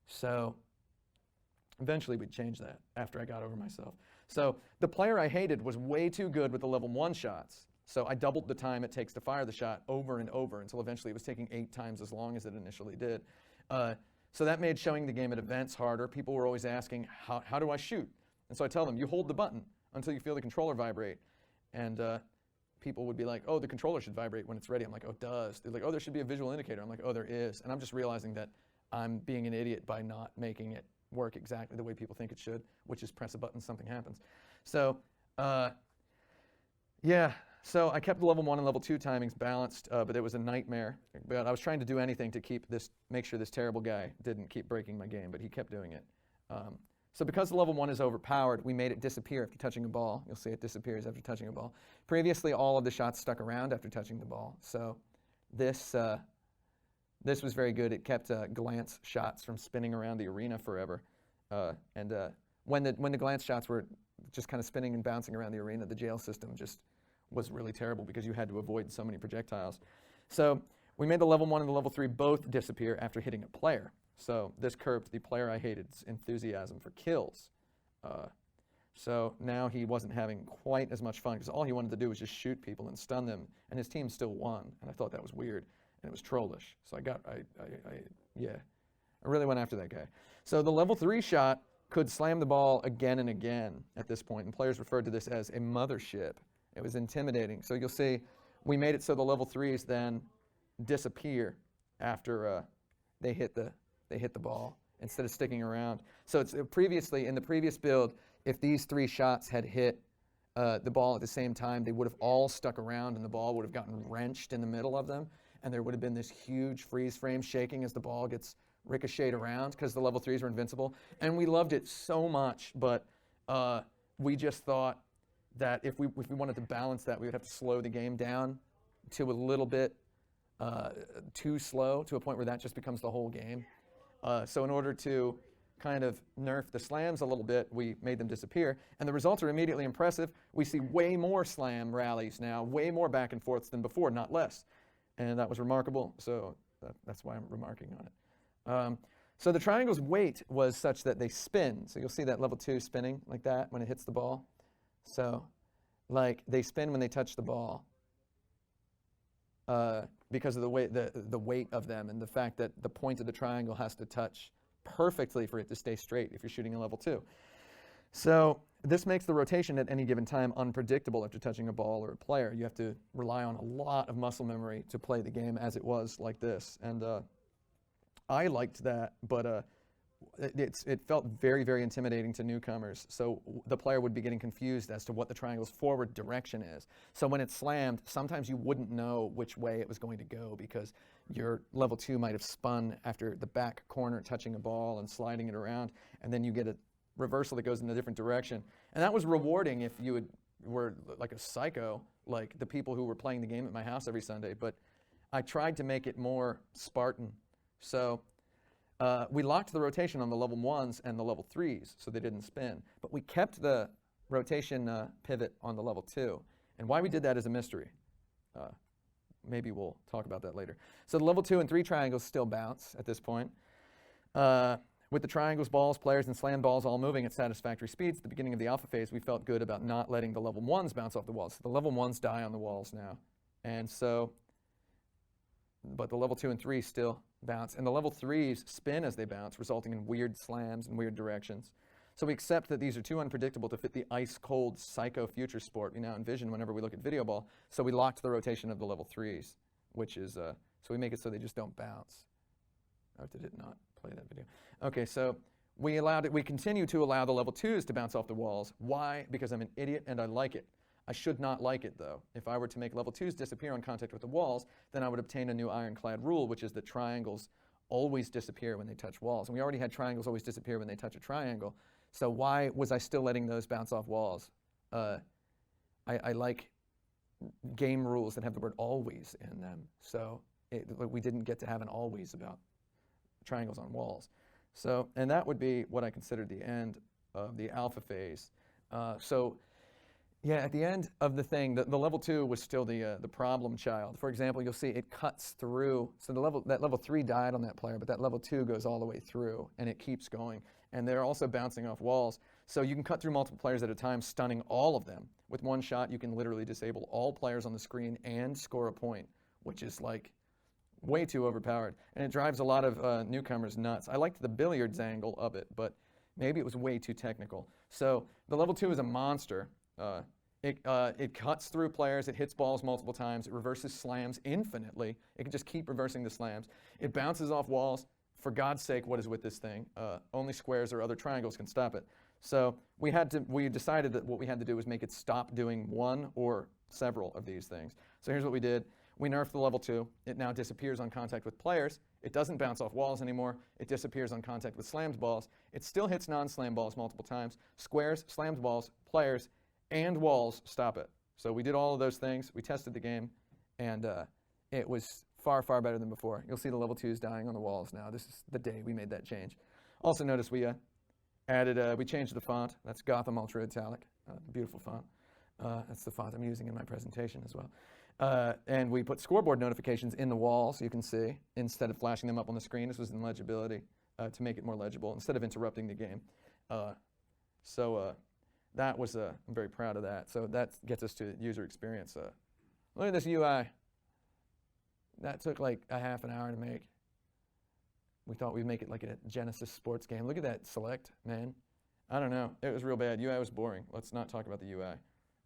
Speaker 4: So eventually we'd change that after I got over myself. So the player I hated was way too good with the level 1 shots. So I doubled the time it takes to fire the shot over and over until eventually it was taking 8 times as long as it initially did. So that made showing the game at events harder. People were always asking, how do I shoot? And so I tell them, you hold the button until you feel the controller vibrate. And people would be like, oh, the controller should vibrate when it's ready. I'm like, oh, it does. They're like, oh, there should be a visual indicator. I'm like, oh, there is. And I'm just realizing that I'm being an idiot by not making it work exactly the way people think it should, which is press a button, something happens. So yeah. So I kept the level 1 and level 2 timings balanced, but it was a nightmare. But I was trying to do anything to make sure this terrible guy didn't keep breaking my game, but he kept doing it. So because the level 1 is overpowered, we made it disappear after touching a ball. You'll see it disappears after touching a ball. Previously, all of the shots stuck around after touching the ball. So this was very good. It kept glance shots from spinning around the arena forever. When the glance shots were just kind of spinning and bouncing around the arena, the jail system just was really terrible because you had to avoid so many projectiles. So we made the level 1 and the level 3 both disappear after hitting a player. So this curbed the player I hated's enthusiasm for kills. So now he wasn't having quite as much fun because all he wanted to do was just shoot people and stun them, and his team still won. And I thought that was weird, and it was trollish. So I really went after that guy. So the level 3 shot could slam the ball again and again at this point, and players referred to this as a mothership. It was intimidating. So you'll see we made it so the level 3s then disappear after they hit the ball instead of sticking around. So it's previously, in the previous build, if these 3 shots had hit the ball at the same time, they would have all stuck around and the ball would have gotten wrenched in the middle of them, and there would have been this huge freeze frame shaking as the ball gets ricocheted around because the level 3s were invincible. And we loved it so much, but we just thought that if we wanted to balance that, we would have to slow the game down to a little bit too slow, to a point where that just becomes the whole game. So in order to kind of nerf the slams a little bit, we made them disappear. And the results are immediately impressive. We see way more slam rallies now, way more back and forths than before, not less. And that was remarkable, so that's why I'm remarking on it. So the triangle's weight was such that they spin. So you'll see that level 2 spinning like that when it hits the ball. So like they spin when they touch the ball because of the weight of them and the fact that the point of the triangle has to touch perfectly for it to stay straight if you're shooting a level 2. So this makes the rotation at any given time unpredictable after touching a ball or a player. You have to rely on a lot of muscle memory to play the game as it was like this. And I liked that, but it felt very, very intimidating to newcomers. So the player would be getting confused as to what the triangle's forward direction is. So when it slammed, sometimes you wouldn't know which way it was going to go because your level 2 might have spun after the back corner touching a ball and sliding it around, and then you get a reversal that goes in a different direction. And that was rewarding if you were like a psycho, like the people who were playing the game at my house every Sunday. But I tried to make it more Spartan. So we locked the rotation on the level 1s and the level 3s so they didn't spin. But we kept the rotation pivot on the level 2. And why we did that is a mystery. Maybe we'll talk about that later. So the level 2 and 3 triangles still bounce at this point. With the triangles, balls, players, and slam balls all moving at satisfactory speeds at the beginning of the alpha phase, we felt good about not letting the level 1s bounce off the walls. So the level 1s die on the walls now. And so, but the level 2 and 3 still bounce. And the level 3s spin as they bounce, resulting in weird slams and weird directions. So we accept that these are too unpredictable to fit the ice-cold psycho future sport we now envision whenever we look at video ball. So we locked the rotation of the level 3s, which is, so we make it so they just don't bounce. Oh, did it not play that video? Okay, so we continue to allow the level 2s to bounce off the walls. Why? Because I'm an idiot and I like it. I should not like it, though. If I were to make level 2s disappear on contact with the walls, then I would obtain a new ironclad rule, which is that triangles always disappear when they touch walls. And we already had triangles always disappear when they touch a triangle. So why was I still letting those bounce off walls? I like game rules that have the word always in them. So we didn't get to have an always about triangles on walls. So, and that would be what I considered the end of the alpha phase. Yeah, at the end of the thing, the level 2 was still the problem child. For example, you'll see it cuts through. So that level 3 died on that player, but that level 2 goes all the way through, and it keeps going. And they're also bouncing off walls. So you can cut through multiple players at a time, stunning all of them. With one shot, you can literally disable all players on the screen and score a point, which is like way too overpowered. And it drives a lot of newcomers nuts. I liked the billiards angle of it, but maybe it was way too technical. So the level 2 is a monster. It cuts through players, it hits balls multiple times, it reverses slams infinitely. It can just keep reversing the slams. It bounces off walls. For God's sake, what is with this thing? Only squares or other triangles can stop it. So we decided that what we had to do was make it stop doing one or several of these things. So here's what we did. We nerfed the level 2. It now disappears on contact with players. It doesn't bounce off walls anymore. It disappears on contact with slammed balls. It still hits non-slam balls multiple times. Squares, slammed balls, players, and walls stop it. So we did all of those things. We tested the game, and it was far, far better than before. You'll see the level 2s dying on the walls now. This is the day we made that change. Also notice we we changed the font. That's Gotham Ultra Italic, beautiful font. That's the font I'm using in my presentation as well. And we put scoreboard notifications in the walls, you can see, instead of flashing them up on the screen. This was in legibility to make it more legible, instead of interrupting the game. That was, I'm very proud of that. So that gets us to user experience. Look at this UI. That took like a half an hour to make. We thought we'd make it like a Genesis sports game. Look at that select, man. I don't know. It was real bad. UI was boring. Let's not talk about the UI.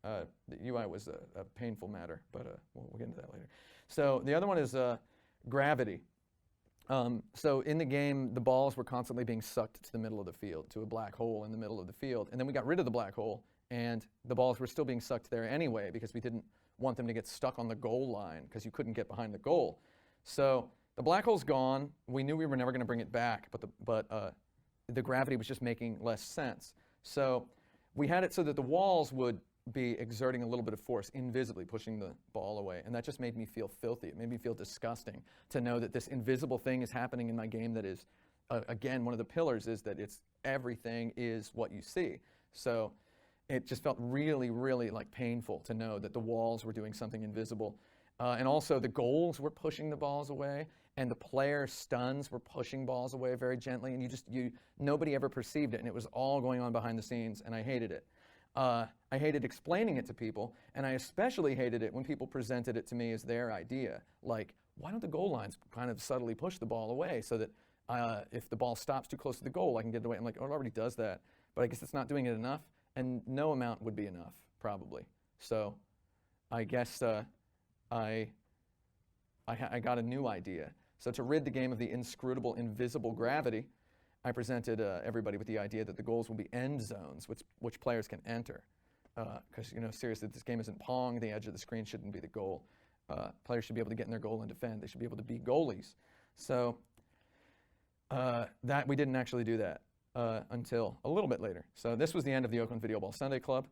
Speaker 4: The UI was a painful matter, but we'll get into that later. So the other one is gravity. So in the game, the balls were constantly being sucked to the middle of the field, to a black hole in the middle of the field. And then we got rid of the black hole, and the balls were still being sucked there anyway because we didn't want them to get stuck on the goal line because you couldn't get behind the goal. So the black hole's gone. We knew we were never going to bring it back, but the gravity was just making less sense. So we had it so that the walls would be exerting a little bit of force, invisibly pushing the ball away. And that just made me feel filthy. It made me feel disgusting to know that this invisible thing is happening in my game that is, again, one of the pillars is that everything is what you see. So it just felt really, really like painful to know that the walls were doing something invisible. And also the goals were pushing the balls away, and the player stuns were pushing balls away very gently, and nobody ever perceived it, and it was all going on behind the scenes, and I hated it. I hated explaining it to people, and I especially hated it when people presented it to me as their idea. Like, why don't the goal lines kind of subtly push the ball away so that if the ball stops too close to the goal, I can get it away? I'm like, oh, it already does that, but I guess it's not doing it enough, and no amount would be enough, probably. So I guess I got a new idea. So to rid the game of the inscrutable, invisible gravity, I presented everybody with the idea that the goals will be end zones, which players can enter. Because, seriously, this game isn't Pong. The edge of the screen shouldn't be the goal. Players should be able to get in their goal and defend. They should be able to be goalies. So we didn't actually do that until a little bit later. So this was the end of the Oakland Video Ball Sunday Club.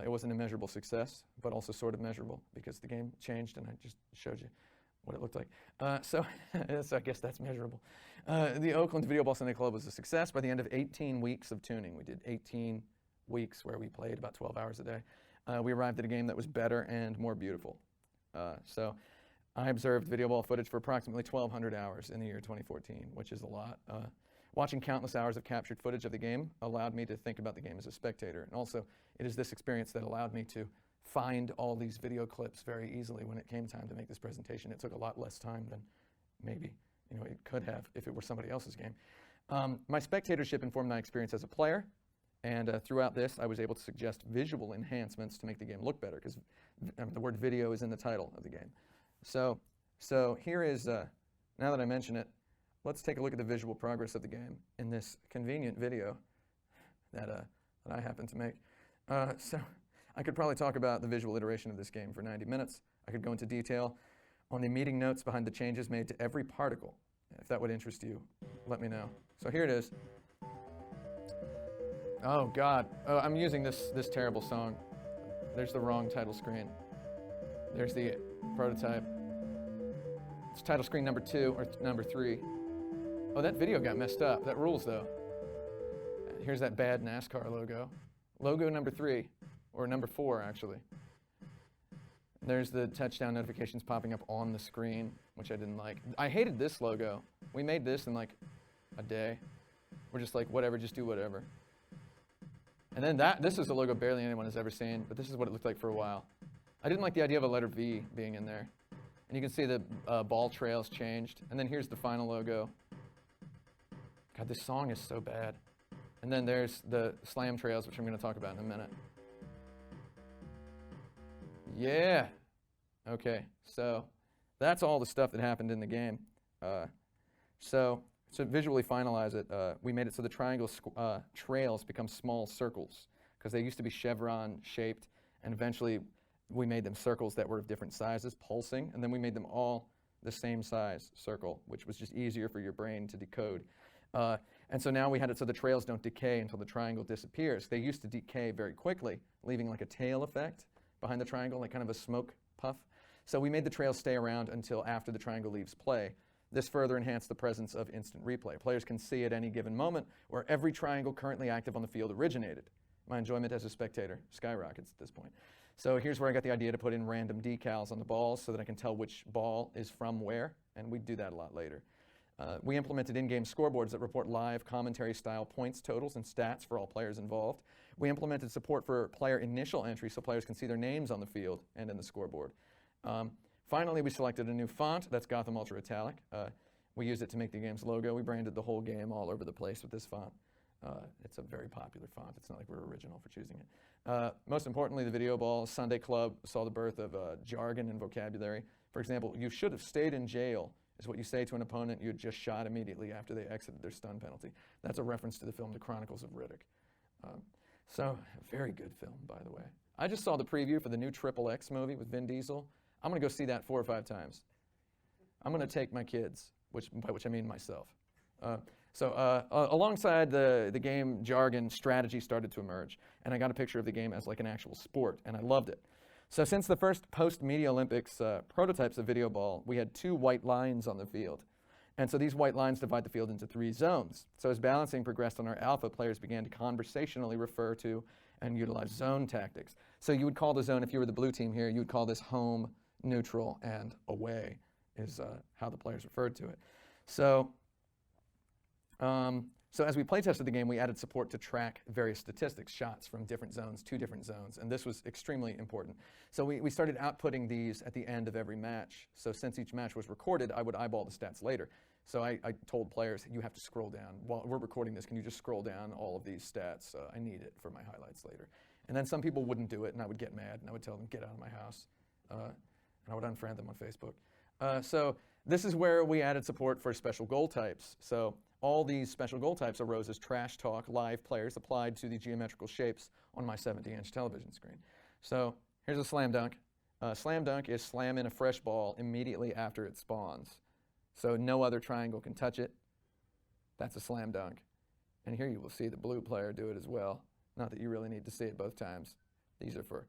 Speaker 4: It wasn't a measurable success, but also sort of measurable because the game changed, and I just showed you what it looked like. So I guess that's measurable. The Oakland Video Ball Sunday Club was a success by the end of 18 weeks of tuning. We did 18 weeks where we played about 12 hours a day. We arrived at a game that was better and more beautiful. So I observed video ball footage for approximately 1,200 hours in the year 2014, which is a lot. Watching countless hours of captured footage of the game allowed me to think about the game as a spectator. And also, it is this experience that allowed me to find all these video clips very easily when it came time to make this presentation. It took a lot less time than maybe it could have if it were somebody else's game. My spectatorship informed my experience as a player, and throughout this, I was able to suggest visual enhancements to make the game look better, because the word video is in the title of the game. So here is, now that I mention it, let's take a look at the visual progress of the game in this convenient video that I happen to make. So I could probably talk about the visual iteration of this game for 90 minutes. I could go into detail on the meeting notes behind the changes made to every particle. If that would interest you, let me know. So here it is. Oh God, I'm using this terrible song. There's the wrong title screen. There's the prototype. It's title screen number 2 or number 3. Oh, that video got messed up. That rules though. Here's that bad NASCAR logo. Logo number 3, or number 4 actually. There's the touchdown notifications popping up on the screen, which I didn't like. I hated this logo. We made this in like a day. We're just like, whatever, just do whatever. And then this is a logo barely anyone has ever seen, but this is what it looked like for a while. I didn't like the idea of a letter V being in there. And you can see the ball trails changed. And then here's the final logo. God, this song is so bad. And then there's the slam trails, which I'm going to talk about in a minute. Yeah. Okay, so that's all the stuff that happened in the game. So to visually finalize it, we made it so the triangle trails become small circles, because they used to be chevron-shaped, and eventually we made them circles that were of different sizes, pulsing, and then we made them all the same size circle, which was just easier for your brain to decode. And so now we had it so the trails don't decay until the triangle disappears. They used to decay very quickly, leaving like a tail effect behind the triangle, like kind of a smoke puff. So we made the trails stay around until after the triangle leaves play. This further enhanced the presence of instant replay. Players can see at any given moment where every triangle currently active on the field originated. My enjoyment as a spectator skyrockets at this point. So here's where I got the idea to put in random decals on the balls so that I can tell which ball is from where, and we do that a lot later. We implemented in-game scoreboards that report live commentary-style points, totals, and stats for all players involved. We implemented support for player initial entry so players can see their names on the field and in the scoreboard. Finally, we selected a new font. That's Gotham Ultra Italic. We used it to make the game's logo. We branded the whole game all over the place with this font. It's a very popular font. It's not like we're original for choosing it. Most importantly, the Video Ball Sunday Club saw the birth of jargon and vocabulary. For example, "You should have stayed in jail" is what you say to an opponent you had just shot immediately after they exited their stun penalty. That's a reference to the film The Chronicles of Riddick. So, a very good film, by the way. I just saw the preview for the new XXX movie with Vin Diesel. I'm going to go see that 4 or 5 times. I'm going to take my kids, by which I mean myself. Alongside the game jargon, strategy started to emerge, and I got a picture of the game as like an actual sport, and I loved it. So since the first post-Media Olympics prototypes of Video Ball, we had 2 white lines on the field. And so these white lines divide the field into 3 zones. So as balancing progressed on our alpha, players began to conversationally refer to and utilize zone tactics. So you would call the zone, if you were the blue team here, you would call this home, neutral, and away is how the players referred to it. So as we play tested the game, we added support to track various statistics, shots from different zones to different zones, and this was extremely important. So we started outputting these at the end of every match. So since each match was recorded, I would eyeball the stats later. So I told players, you have to scroll down. While we're recording this, can you just scroll down all of these stats? I need it for my highlights later. And then some people wouldn't do it, and I would get mad, and I would tell them, get out of my house. And I would unfriend them on Facebook. So this is where we added support for special goal types. So all these special goal types arose as trash talk live players applied to the geometrical shapes on my 70-inch television screen. So here's a slam dunk. Slam dunk is slam in a fresh ball immediately after it spawns. So no other triangle can touch it. That's a slam dunk. And here you will see the blue player do it as well. Not that you really need to see it both times. These are for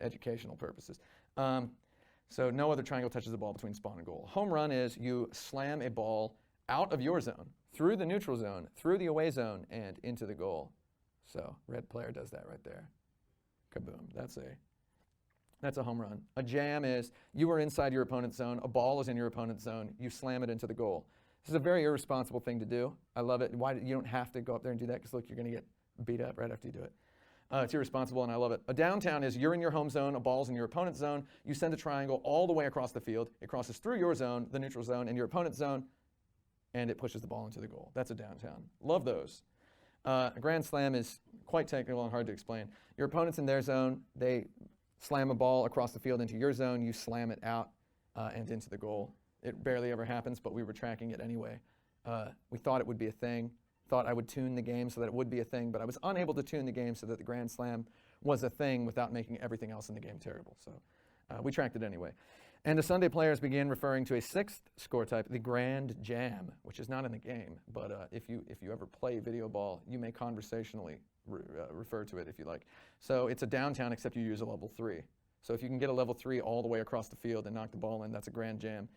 Speaker 4: educational purposes. So no other triangle touches the ball between spawn and goal. Home run is you slam a ball out of your zone, through the neutral zone, through the away zone, and into the goal. So red player does that right there. Kaboom. That's a home run. A jam is you are inside your opponent's zone, a ball is in your opponent's zone, you slam it into the goal. This is a very irresponsible thing to do. I love it. You don't have to go up there and do that because look, you're going to get beat up right after you do it. It's irresponsible and I love it. A downtown is you're in your home zone, a ball's in your opponent's zone. You send a triangle all the way across the field. It crosses through your zone, the neutral zone, and your opponent's zone, and it pushes the ball into the goal. That's a downtown. Love those. A grand slam is quite technical and hard to explain. Your opponent's in their zone. They slam a ball across the field into your zone. You slam it out and into the goal. It barely ever happens, but we were tracking it anyway. We thought it would be a thing. Thought I would tune the game so that it would be a thing, but I was unable to tune the game so that the grand slam was a thing without making everything else in the game terrible. So we tracked it anyway. And the Sunday players began referring to a sixth score type, the Grand Jam, which is not in the game, but if you ever play video ball, you may conversationally refer to it if you like. So it's a downtown except you use a level 3. So if you can get a level 3 all the way across the field and knock the ball in, that's a Grand Jam.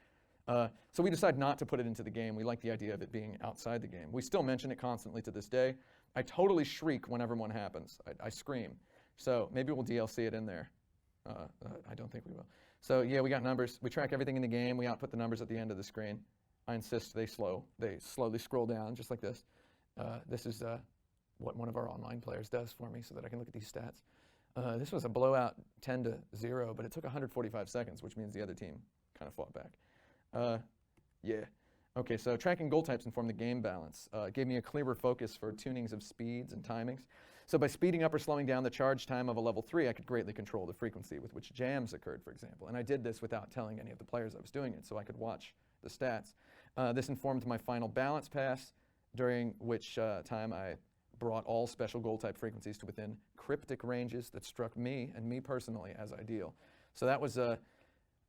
Speaker 4: So we decided not to put it into the game. We like the idea of it being outside the game. We still mention it constantly to this day. I totally shriek whenever one happens. I scream. So maybe we'll DLC it in there. I don't think we will. So yeah, we got numbers. We track everything in the game. We output the numbers at the end of the screen. I insist they slowly scroll down just like this. This is what one of our online players does for me so that I can look at these stats. This was a blowout 10-0, but it took 145 seconds, which means the other team kind of fought back. Yeah. Okay, so tracking goal types informed the game balance. It gave me a clearer focus for tunings of speeds and timings. So by speeding up or slowing down the charge time of a level 3, I could greatly control the frequency with which jams occurred, for example. And I did this without telling any of the players I was doing it, so I could watch the stats. This informed my final balance pass, during which time I brought all special goal type frequencies to within cryptic ranges that struck me, and me personally, as ideal. So that was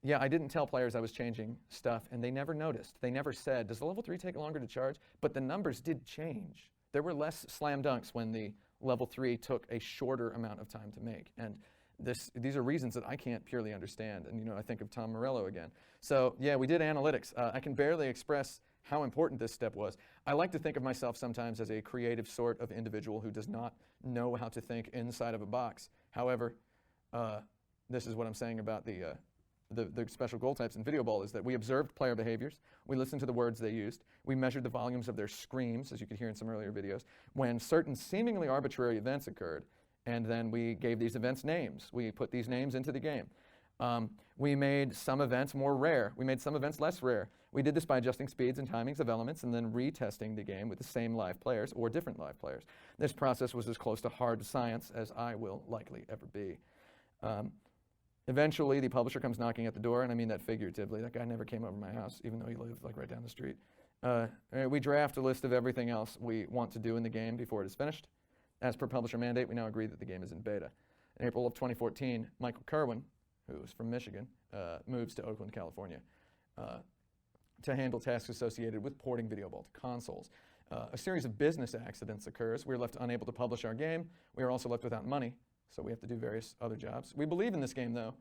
Speaker 4: yeah, I didn't tell players I was changing stuff, and they never noticed. They never said, does the level 3 take longer to charge? But the numbers did change. There were less slam dunks when the level 3 took a shorter amount of time to make. And these are reasons that I can't purely understand. And I think of Tom Morello again. So yeah, we did analytics. I can barely express how important this step was. I like to think of myself sometimes as a creative sort of individual who does not know how to think inside of a box. However, this is what I'm saying about the special goal types in video ball is that we observed player behaviors, we listened to the words they used, we measured the volumes of their screams, as you could hear in some earlier videos, when certain seemingly arbitrary events occurred, and then we gave these events names. We put these names into the game. We made some events more rare. We made some events less rare. We did this by adjusting speeds and timings of elements and then retesting the game with the same live players or different live players. This process was as close to hard science as I will likely ever be. Eventually, the publisher comes knocking at the door, and I mean that figuratively. That guy never came over my house, even though he lived like right down the street. We draft a list of everything else we want to do in the game before it is finished. As per publisher mandate, we now agree that the game is in beta. In April of 2014, Michael Kerwin, who is from Michigan, moves to Oakland, California, to handle tasks associated with porting video ball to consoles. A series of business accidents occurs. We're left unable to publish our game. We are also left without money. So we have to do various other jobs. We believe in this game, though.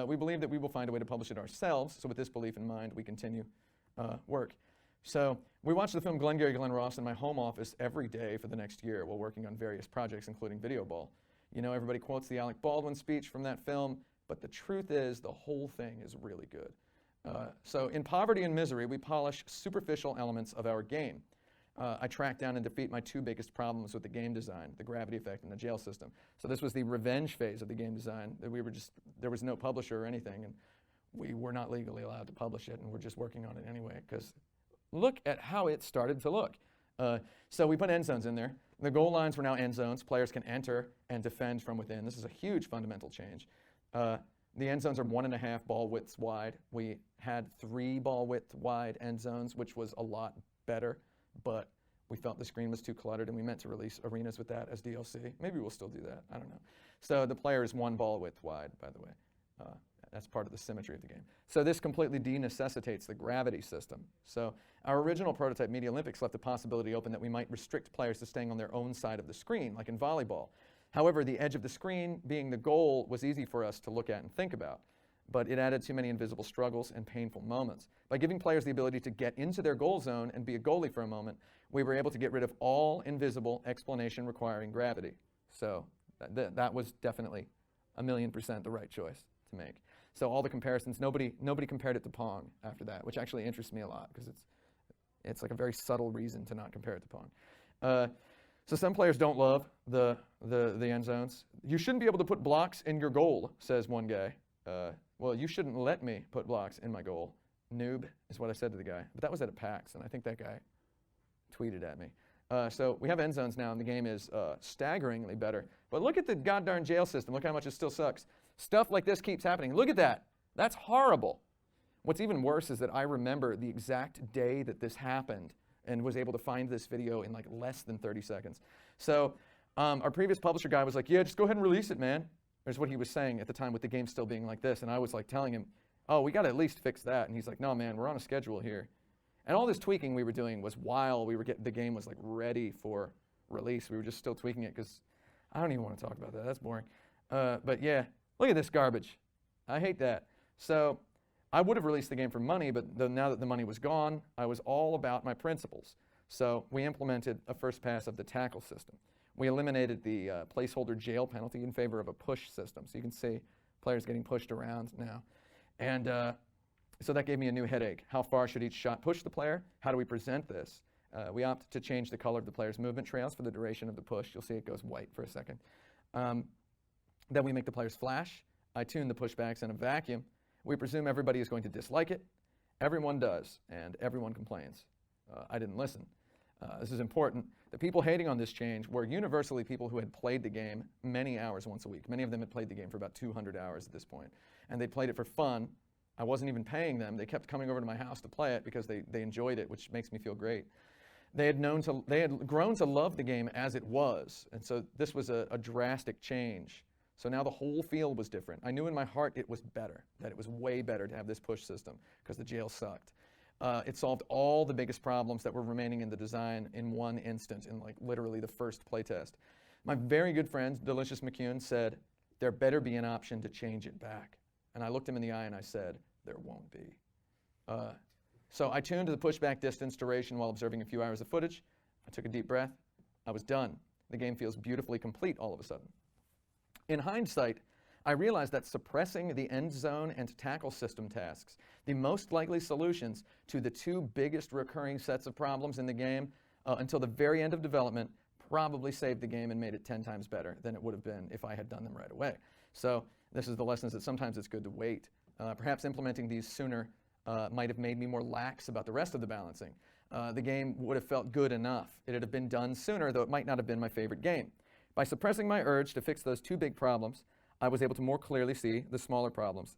Speaker 4: We believe that we will find a way to publish it ourselves. So with this belief in mind, we continue work. So we watched the film Glengarry Glen Ross in my home office every day for the next year while working on various projects, including Video Ball. Everybody quotes the Alec Baldwin speech from that film, but the truth is the whole thing is really good. So in Poverty and Misery, we polish superficial elements of our game. I tracked down and defeat my 2 biggest problems with the game design, the gravity effect and the jail system. So this was the revenge phase of the game design. There was no publisher or anything, and we were not legally allowed to publish it, and we're just working on it anyway, because look at how it started to look. So we put end zones in there. The goal lines were now end zones. Players can enter and defend from within. This is a huge fundamental change. The end zones are 1.5 ball widths wide. We had 3 ball width wide end zones, which was a lot better. But we felt the screen was too cluttered, and we meant to release arenas with that as DLC. Maybe we'll still do that. I don't know. So the player is 1 ball width wide, by the way. That's part of the symmetry of the game. So this completely denecessitates the gravity system. So our original prototype, Media Olympics, left the possibility open that we might restrict players to staying on their own side of the screen, like in volleyball. However, the edge of the screen being the goal was easy for us to look at and think about. But it added too many invisible struggles and painful moments. By giving players the ability to get into their goal zone and be a goalie for a moment, we were able to get rid of all invisible explanation requiring gravity. So that was definitely 1,000,000% the right choice to make. So all the comparisons, nobody compared it to Pong after that, which actually interests me a lot because It's like a very subtle reason to not compare it to Pong. So some players don't love the end zones. You shouldn't be able to put blocks in your goal, says one guy. Well, you shouldn't let me put blocks in my goal. Noob is what I said to the guy. But that was at a PAX, and I think that guy tweeted at me. So we have end zones now, and the game is staggeringly better. But look at the goddamn jail system. Look how much it still sucks. Stuff like this keeps happening. Look at that. That's horrible. What's even worse is that I remember the exact day that this happened and was able to find this video in like less than 30 seconds. So our previous publisher guy was like, yeah, just go ahead and release it, man. There's what he was saying at the time with the game still being like this. And I was like telling him, oh, we got to at least fix that. And he's like, no, man, we're on a schedule here. And all this tweaking we were doing was while we were the game was like ready for release. We were just still tweaking it because I don't even want to talk about that. That's boring. But yeah, look at this garbage. I hate that. So I would have released the game for money, but now that the money was gone, I was all about my principles. So we implemented a first pass of the tackle system. We eliminated the placeholder jail penalty in favor of a push system. So you can see players getting pushed around now. And so that gave me a new headache. How far should each shot push the player? How do we present this? We opted to change the color of the player's movement trails for the duration of the push. You'll see it goes white for a second. Then we make the players flash. I tune the pushbacks in a vacuum. We presume everybody is going to dislike it. Everyone does, and everyone complains. I didn't listen. This is important. The people hating on this change were universally people who had played the game many hours once a week. Many of them had played the game for about 200 hours at this point. And they played it for fun. I wasn't even paying them. They kept coming over to my house to play it because they enjoyed it, which makes me feel great. They had grown to love the game as it was. And so this was a drastic change. So now the whole field was different. I knew in my heart it was better, that it was way better to have this push system because the jail sucked. It solved all the biggest problems that were remaining in the design in one instant, in like literally the first playtest. My very good friend, Delicious McCune, said, there better be an option to change it back. And I looked him in the eye and I said, there won't be. So I tuned to the pushback distance duration while observing a few hours of footage. I took a deep breath. I was done. The game feels beautifully complete all of a sudden. In hindsight, I realized that suppressing the end zone and tackle system tasks, the most likely solutions to the two biggest recurring sets of problems in the game until the very end of development, probably saved the game and made it 10 times better than it would have been if I had done them right away. So this is the lessons that sometimes it's good to wait. Perhaps implementing these sooner might have made me more lax about the rest of the balancing. The game would have felt good enough. It would have been done sooner, though it might not have been my favorite game. By suppressing my urge to fix those two big problems, I was able to more clearly see the smaller problems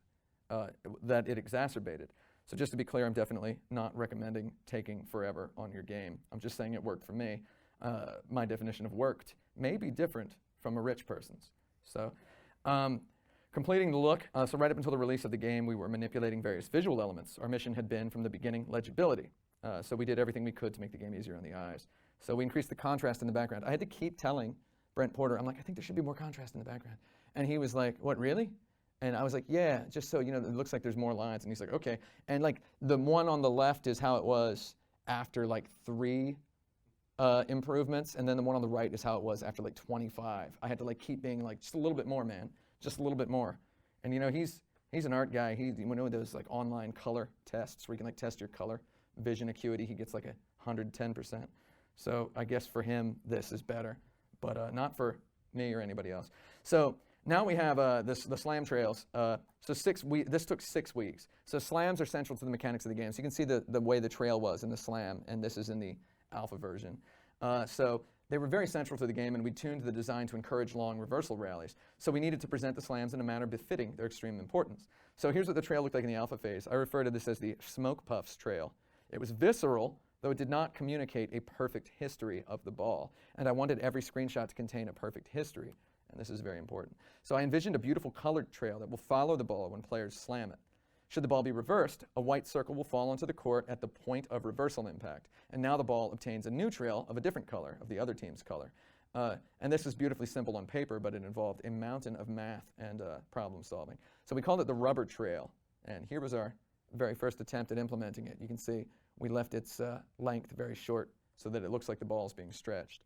Speaker 4: that it exacerbated. So just to be clear, I'm definitely not recommending taking forever on your game. I'm just saying it worked for me. My definition of worked may be different from a rich person's. So completing the look, so right up until the release of the game, we were manipulating various visual elements. Our mission had been, from the beginning, legibility. So we did everything we could to make the game easier on the eyes. So we increased the contrast in the background. I had to keep telling Brent Porter, I'm like, I think there should be more contrast in the background. And he was like, what, really? And I was like, yeah, just so, you know, it looks like there's more lines. And he's like, okay. And like the one on the left is how it was after like 3 improvements. And then the one on the right is how it was after like 25. I had to like keep being like, just a little bit more, man. Just a little bit more. And you know, he's an art guy. He went with those like online color tests where you can like test your color vision acuity. He gets like 110%. So I guess for him, this is better, but not for me or anybody else. So now we have the slam trails. This took 6 weeks. So slams are central to the mechanics of the game. So you can see the way the trail was in the slam, and this is in the alpha version. So they were very central to the game, and we tuned the design to encourage long reversal rallies. So we needed to present the slams in a manner befitting their extreme importance. So here's what the trail looked like in the alpha phase. I refer to this as the smoke puffs trail. It was visceral, though it did not communicate a perfect history of the ball. And I wanted every screenshot to contain a perfect history. And this is very important. So I envisioned a beautiful colored trail that will follow the ball when players slam it. Should the ball be reversed, a white circle will fall onto the court at the point of reversal impact. And now the ball obtains a new trail of a different color, of the other team's color. And this is beautifully simple on paper, but it involved a mountain of math and problem solving. So we called it the rubber trail. And here was our very first attempt at implementing it. You can see we left its length very short so that it looks like the ball is being stretched.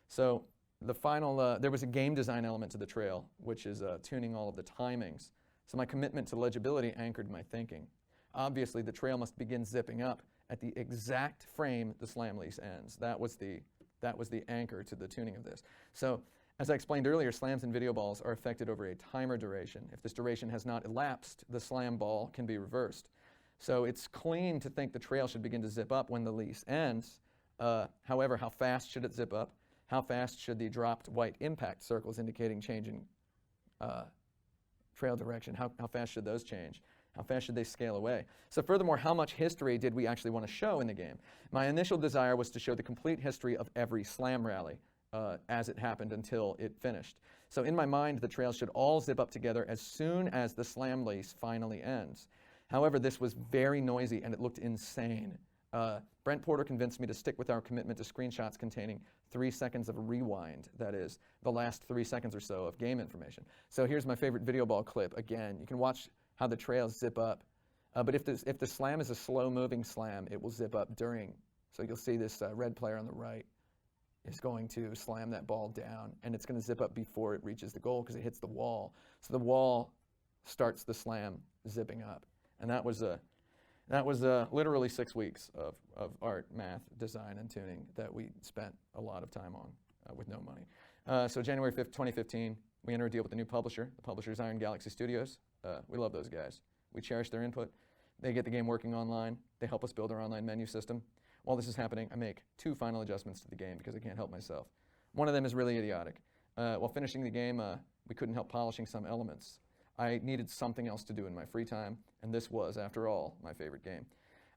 Speaker 4: So the final, there was a game design element to the trail, which is tuning all of the timings. So my commitment to legibility anchored my thinking. Obviously, the trail must begin zipping up at the exact frame the slam lease ends. That was the anchor to the tuning of this. So as I explained earlier, slams and video balls are affected over a timer duration. If this duration has not elapsed, the slam ball can be reversed. So it's clean to think the trail should begin to zip up when the lease ends. However, how fast should it zip up? How fast should the dropped white impact circles indicating changing trail direction, how fast should those change? How fast should they scale away? So furthermore, how much history did we actually want to show in the game? My initial desire was to show the complete history of every slam rally as it happened until it finished. So in my mind, the trails should all zip up together as soon as the slam lease finally ends. However, this was very noisy and it looked insane. Brent Porter convinced me to stick with our commitment to screenshots containing 3 seconds of rewind, that is, the last 3 seconds or so of game information. So here's my favorite video ball clip. Again, you can watch how the trails zip up. But if the slam is a slow-moving slam, it will zip up during. So you'll see this red player on the right is going to slam that ball down, and it's going to zip up before it reaches the goal because it hits the wall. So the wall starts the slam zipping up. And that was literally 6 weeks of art, math, design, and tuning that we spent a lot of time on with no money. So January 5th, 2015, we enter a deal with the new publisher. The publisher is Iron Galaxy Studios. We love those guys. We cherish their input. They get the game working online. They help us build our online menu system. While this is happening, I make 2 final adjustments to the game because I can't help myself. One of them is really idiotic. While finishing the game, we couldn't help polishing some elements. I needed something else to do in my free time, and this was, after all, my favorite game.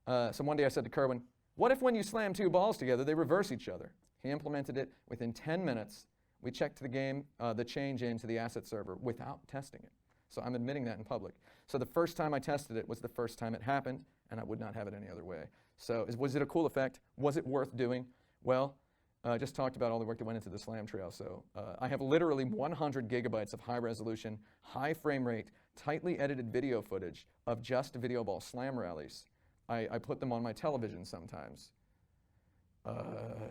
Speaker 4: So one day I said to Kerwin, what if when you slam 2 balls together, they reverse each other? He implemented it within 10 minutes. We checked the game, the change into the asset server without testing it. So I'm admitting that in public. So the first time I tested it was the first time it happened, and I would not have it any other way. So was it a cool effect? Was it worth doing? Well, I just talked about all the work that went into the slam trail. So I have literally 100 gigabytes of high resolution, high frame rate, tightly edited video footage of just video ball slam rallies. I put them on my television sometimes.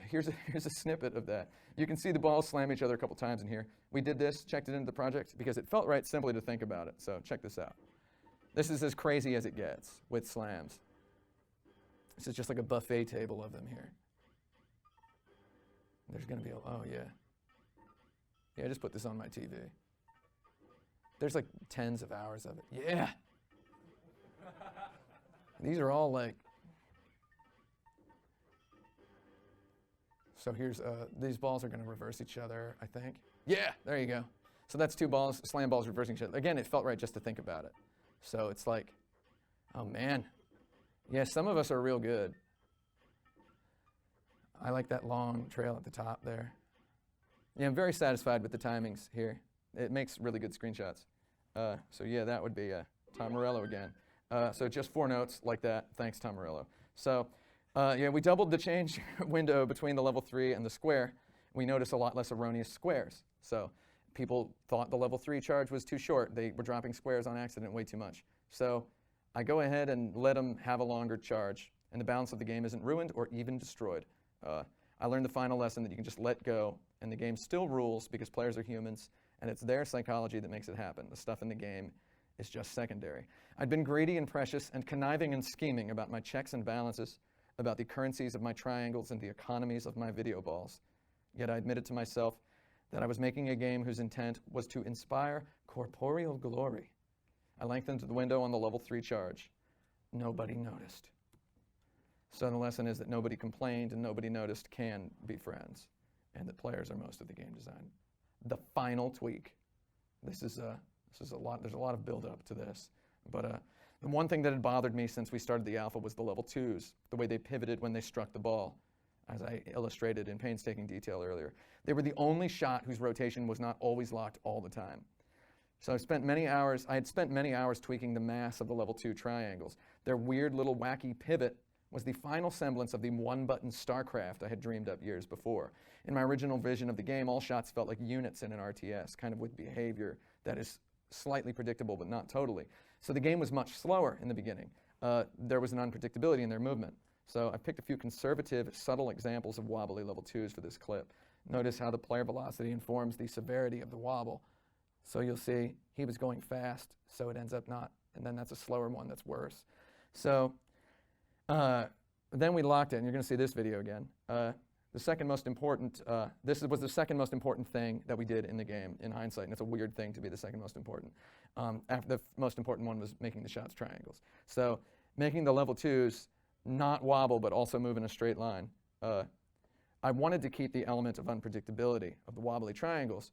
Speaker 4: Here's a snippet of that. You can see the balls slam each other a couple times in here. We did this, checked it into the project because it felt right simply to think about it. So check this out. This is as crazy as it gets with slams. This is just like a buffet table of them here. There's going to be oh yeah. Yeah, I just put this on my TV. There's like tens of hours of it. Yeah. These are all like, so here's, these balls are going to reverse each other, I think. Yeah, there you go. So that's 2 balls, slam balls reversing each other. Again, it felt right just to think about it. So it's like, oh man. Yeah, some of us are real good. I like that long trail at the top there. Yeah, I'm very satisfied with the timings here. It makes really good screenshots. So yeah, that would be Tom Morello again. So just 4 notes like that. Thanks, Tom Morello. So yeah, we doubled the change window between the level 3 and the square. We noticed a lot less erroneous squares. So people thought the level 3 charge was too short. They were dropping squares on accident way too much. So I go ahead and let them have a longer charge, and the balance of the game isn't ruined or even destroyed. I learned the final lesson that you can just let go, and the game still rules because players are humans, and it's their psychology that makes it happen. The stuff in the game is just secondary. I'd been greedy and precious and conniving and scheming about my checks and balances, about the currencies of my triangles and the economies of my video balls. Yet I admitted to myself that I was making a game whose intent was to inspire corporeal glory. I lengthened the window on the level 3 charge. Nobody noticed. So the lesson is that nobody complained and nobody noticed can be friends, and that players are most of the game design. The final tweak. This is a lot. There's a lot of build-up to this, but the one thing that had bothered me since we started the alpha was the level 2s, the way they pivoted when they struck the ball, as I illustrated in painstaking detail earlier. They were the only shot whose rotation was not always locked all the time. So I had spent many hours tweaking the mass of the level 2 triangles. Their weird little wacky pivot was the final semblance of the one-button StarCraft I had dreamed up years before. In my original vision of the game, all shots felt like units in an RTS, kind of with behavior that is slightly predictable but not totally. So the game was much slower in the beginning. There was an unpredictability in their movement. So I picked a few conservative, subtle examples of wobbly level 2s for this clip. Notice how the player velocity informs the severity of the wobble. So you'll see he was going fast, so it ends up not, and then that's a slower one that's worse. So then we locked it, and you're going to see this video again. The second most important, this was the second most important thing that we did in the game, in hindsight, and it's a weird thing to be the second most important. After the most important one was making the shots triangles. So making the level 2s not wobble, but also move in a straight line. I wanted to keep the element of unpredictability of the wobbly triangles,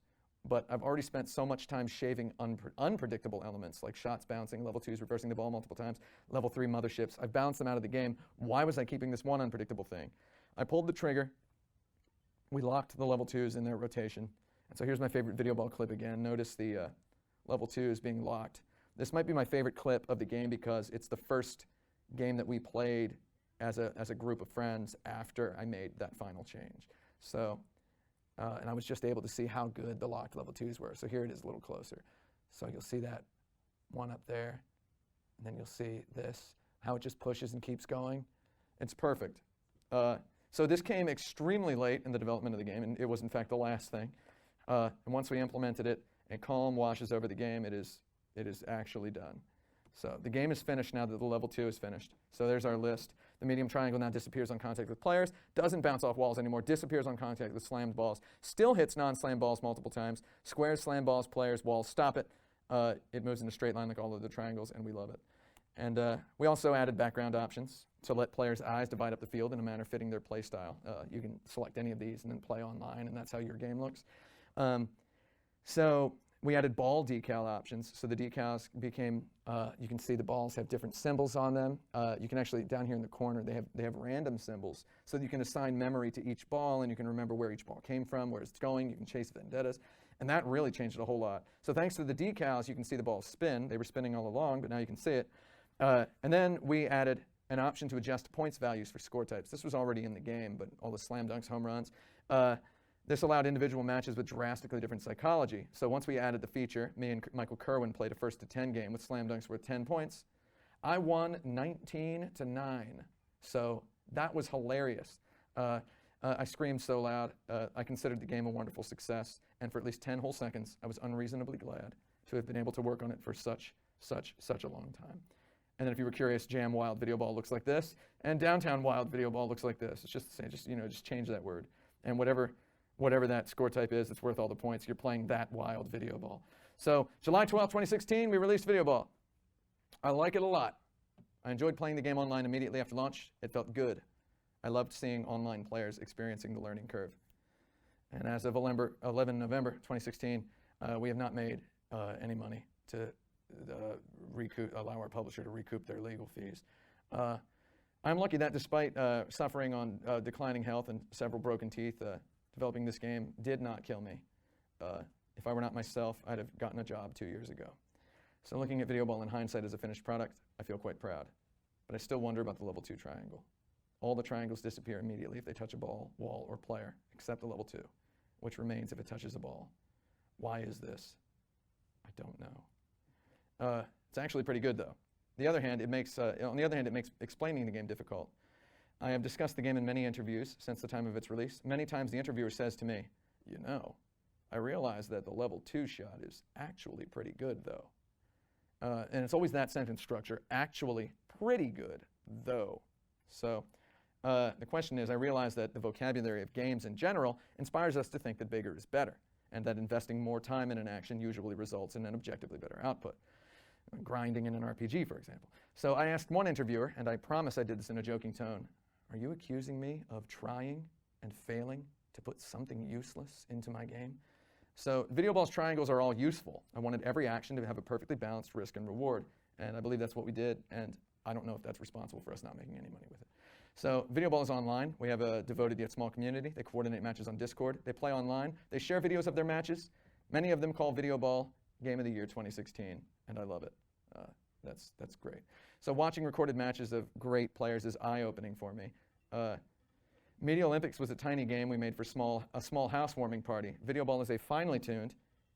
Speaker 4: but I've already spent so much time shaving unpredictable elements, like shots bouncing, level 2s reversing the ball multiple times, level 3 motherships. I've bounced them out of the game. Why was I keeping this one unpredictable thing? I pulled the trigger. We locked the level 2s in their rotation. And so here's my favorite video ball clip again. Notice the level 2s being locked. This might be my favorite clip of the game because it's the first game that we played as a group of friends after I made that final change. So, and I was just able to see how good the locked level 2s were. So here it is a little closer. So you'll see that one up there, and then you'll see this, how it just pushes and keeps going. It's perfect. So this came extremely late in the development of the game, and it was in fact the last thing. And once we implemented it, and calm washes over the game, it is actually done. So the game is finished now that the level 2 is finished. So there's our list. The medium triangle now disappears on contact with players, doesn't bounce off walls anymore, disappears on contact with slammed balls, still hits non-slam balls multiple times, squares, slam balls, players, walls, stop it. It moves in a straight line like all of the triangles, and we love it. And we also added background options to let players' eyes divide up the field in a manner fitting their play style. You can select any of these and then play online, and that's how your game looks. So we added ball decal options. So the decals became, you can see the balls have different symbols on them. You can actually, down here in the corner, they have random symbols. So that you can assign memory to each ball, and you can remember where each ball came from, where it's going. You can chase vendettas. And that really changed it a whole lot. So thanks to the decals, you can see the balls spin. They were spinning all along, but now you can see it. And then we added an option to adjust points values for score types. This was already in the game, but all the slam dunks, home runs. This allowed individual matches with drastically different psychology. So once we added the feature, me and Michael Kerwin played a 1-to-10 game with slam dunks worth 10 points. I won 19-9. So that was hilarious. I screamed so loud. I considered the game a wonderful success. And for at least 10 whole seconds, I was unreasonably glad to have been able to work on it for such a long time. And then if you were curious, Jam Wild Video Ball looks like this, and Downtown Wild Video Ball looks like this. It's just the same, just change that word. And whatever that score type is, it's worth all the points. You're playing that wild video ball. So July 12, 2016, we released Video Ball. I like it a lot. I enjoyed playing the game online immediately after launch. It felt good. I loved seeing online players experiencing the learning curve. And as of 11 November 2016, we have not made any money to allow our publisher to recoup their legal fees. I'm lucky that despite suffering on declining health and several broken teeth, developing this game did not kill me. If I were not myself, I'd have gotten a job 2 years ago. So looking at Video Ball in hindsight as a finished product, I feel quite proud. But I still wonder about the level 2 triangle. All the triangles disappear immediately if they touch a ball, wall, or player, except the level 2, which remains if it touches a ball. Why is this? I don't know. It's actually pretty good, though. On the other hand, it makes explaining the game difficult. I have discussed the game in many interviews since the time of its release. Many times the interviewer says to me, you know, I realize that the level 2 shot is actually pretty good, though. And it's always that sentence structure, actually pretty good, though. So the question is, I realize that the vocabulary of games in general inspires us to think that bigger is better, and that investing more time in an action usually results in an objectively better output. Grinding in an RPG, for example. So I asked one interviewer, and I promise I did this in a joking tone, are you accusing me of trying and failing to put something useless into my game? So Video Ball's triangles are all useful. I wanted every action to have a perfectly balanced risk and reward, and I believe that's what we did, and I don't know if that's responsible for us not making any money with it. So Video Ball is online. We have a devoted yet small community. They coordinate matches on Discord. They play online. They share videos of their matches. Many of them call Video Ball Game of the Year 2016, and I love it. That's great. So watching recorded matches of great players is eye-opening for me. Media Olympics was a tiny game we made for a small housewarming party. Video Ball is a finely tuned,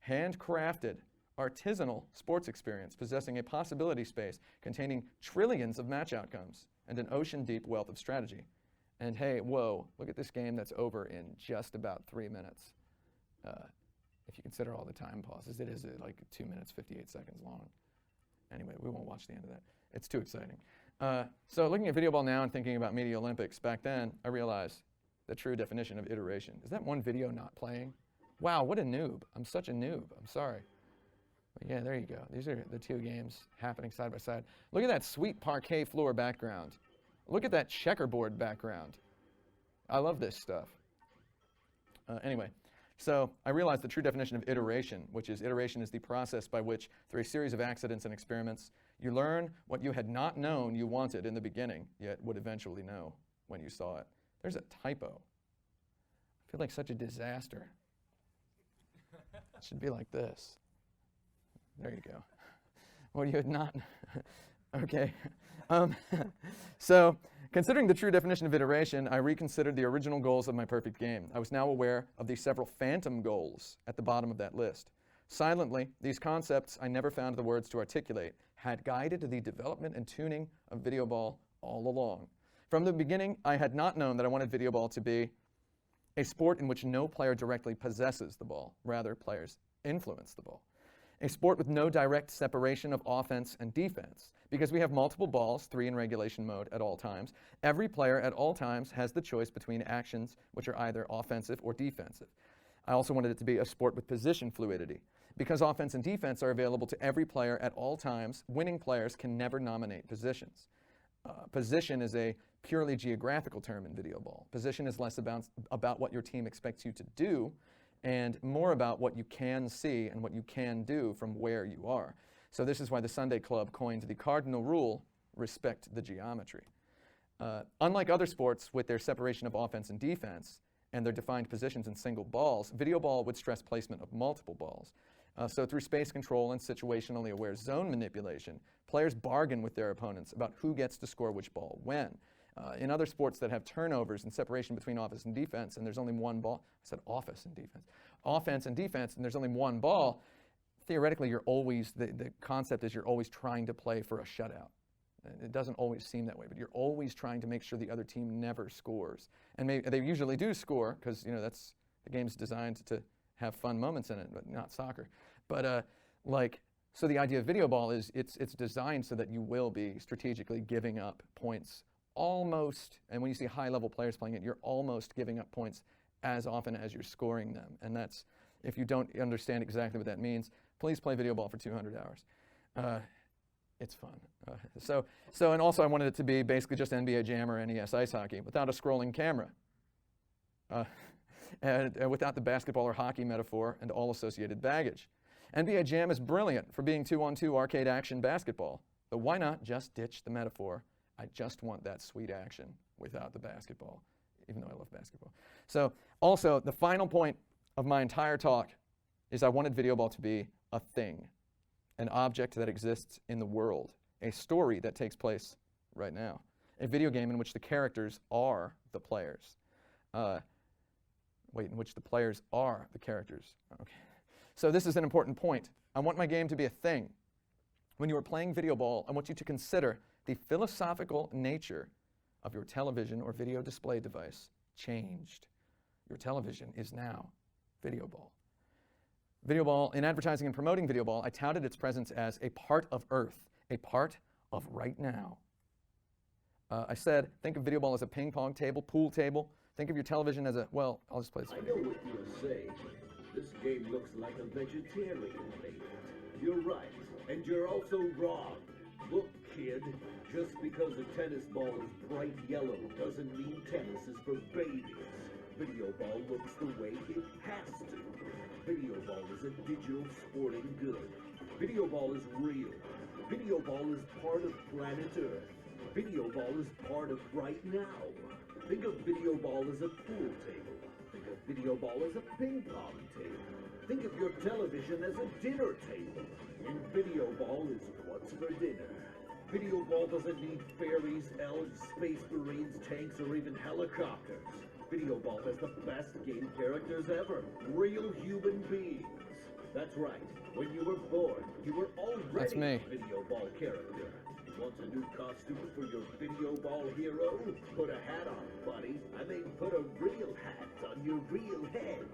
Speaker 4: handcrafted, artisanal sports experience possessing a possibility space containing trillions of match outcomes and an ocean-deep wealth of strategy. And hey, whoa, look at this game that's over in just about 3 minutes. If you consider all the time pauses, it is like 2 minutes, 58 seconds long. Anyway, we won't watch the end of that. It's too exciting. So looking at VideoBall now and thinking about Media Olympics, back then I realized the true definition of iteration. Is that one video not playing? Wow, what a noob. I'm such a noob. I'm sorry. But yeah, there you go. These are the two games happening side by side. Look at that sweet parquet floor background. Look at that checkerboard background. I love this stuff. Anyway, so I realized the true definition of iteration, which is iteration is the process by which, through a series of accidents and experiments, you learn what you had not known you wanted in the beginning, yet would eventually know when you saw it. There's a typo. I feel like such a disaster. It should be like this. There you go. What you had not. Okay. So, considering the true definition of iteration, I reconsidered the original goals of my perfect game. I was now aware of the several phantom goals at the bottom of that list. Silently, these concepts I never found the words to articulate had guided the development and tuning of VideoBall all along. From the beginning, I had not known that I wanted VideoBall to be a sport in which no player directly possesses the ball. Rather, players influence the ball. A sport with no direct separation of offense and defense. Because we have multiple balls, 3 in regulation mode at all times, every player at all times has the choice between actions which are either offensive or defensive. I also wanted it to be a sport with position fluidity. Because offense and defense are available to every player at all times, winning players can never nominate positions. Position is a purely geographical term in VideoBall. Position is less about what your team expects you to do and more about what you can see and what you can do from where you are. So this is why the Sunday Club coined the cardinal rule, respect the geometry. Unlike other sports with their separation of offense and defense and their defined positions in single balls, VideoBall would stress placement of multiple balls. So through space control and situationally aware zone manipulation, players bargain with their opponents about who gets to score which ball when. In other sports that have turnovers and separation between offense and defense, and there's only one ball, I said office and defense, offense and defense, and there's only one ball, theoretically you're always, the concept is you're always trying to play for a shutout. It doesn't always seem that way, but you're always trying to make sure the other team never scores. And they usually do score, because that's the game's designed to have fun moments in it, but not soccer. But so the idea of VideoBall is it's designed so that you will be strategically giving up points almost, and when you see high-level players playing it, you're almost giving up points as often as you're scoring them. And that's, if you don't understand exactly what that means, please play VideoBall for 200 hours. It's fun. And also I wanted it to be basically just NBA Jam or NES Ice Hockey without a scrolling camera. And without the basketball or hockey metaphor and all associated baggage. NBA Jam is brilliant for being 2-on-2 arcade action basketball, but why not just ditch the metaphor? I just want that sweet action without the basketball, even though I love basketball. So also, the final point of my entire talk is I wanted VideoBall to be a thing, an object that exists in the world, a story that takes place right now, a video game in which the characters are the players. In which the players are the characters. Okay. So this is an important point. I want my game to be a thing. When you are playing VideoBall, I want you to consider the philosophical nature of your television or video display device changed. Your television is now VideoBall. VideoBall, in advertising and promoting VideoBall, I touted its presence as a part of Earth, a part of right now. I said, think of VideoBall as a ping pong table, pool table. Think of your television as a, well, I'll just play this video.
Speaker 6: I know what you're saying. This game looks like a vegetarian made it. You're right, and you're also wrong. Look, kid, just because a tennis ball is bright yellow doesn't mean tennis is for babies. VideoBall looks the way it has to. VideoBall is a digital sporting good. VideoBall is real. VideoBall is part of planet Earth. VideoBall is part of right now. Think of VideoBall as a pool table. Think of VideoBall as a ping pong table. Think of your television as a dinner table. And VideoBall is what's for dinner. VideoBall doesn't need fairies, elves, space marines, tanks, or even helicopters. VideoBall has the best game characters ever. Real human beings. That's right. When you were born, you were already a VideoBall character. Want a new costume for your VideoBall hero? Put a hat on, buddy. I mean, put a real hat on your real head.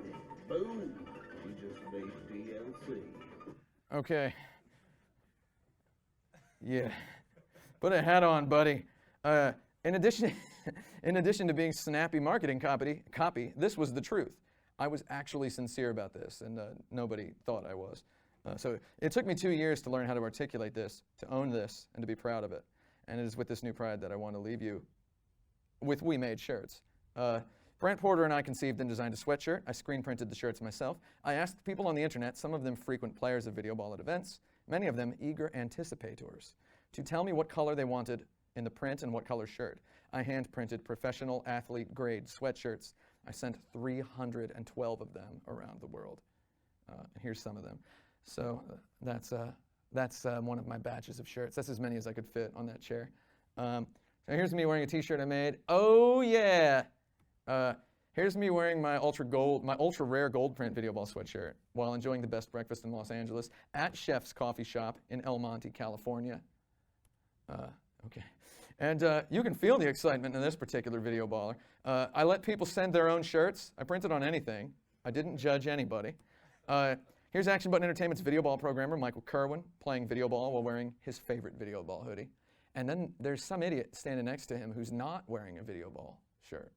Speaker 6: Boom! You just made DLC.
Speaker 4: Okay. Yeah. Put a hat on, buddy. In addition to being snappy marketing copy, this was the truth. I was actually sincere about this, and nobody thought I was. So it took me 2 years to learn how to articulate this, to own this, and to be proud of it. And it is with this new pride that I want to leave you with We Made shirts. Brent Porter and I conceived and designed a sweatshirt. I screen printed the shirts myself. I asked people on the internet, some of them frequent players of Video Ball at events, many of them eager anticipators, to tell me what color they wanted in the print and what color shirt. I hand printed professional athlete grade sweatshirts. I sent 312 of them around the world. Here's some of them. So that's one of my batches of shirts. That's as many as I could fit on that chair. So here's me wearing a t-shirt I made. Oh yeah! Here's me wearing my ultra rare gold print Video Ball sweatshirt while enjoying the best breakfast in Los Angeles at Chef's Coffee Shop in El Monte, California. Okay. And you can feel the excitement in this particular Video Baller. I let people send their own shirts. I printed on anything. I didn't judge anybody. Here's Action Button Entertainment's Video Ball programmer, Michael Kerwin, playing Video Ball while wearing his favorite Video Ball hoodie. And then there's some idiot standing next to him who's not wearing a Video Ball shirt.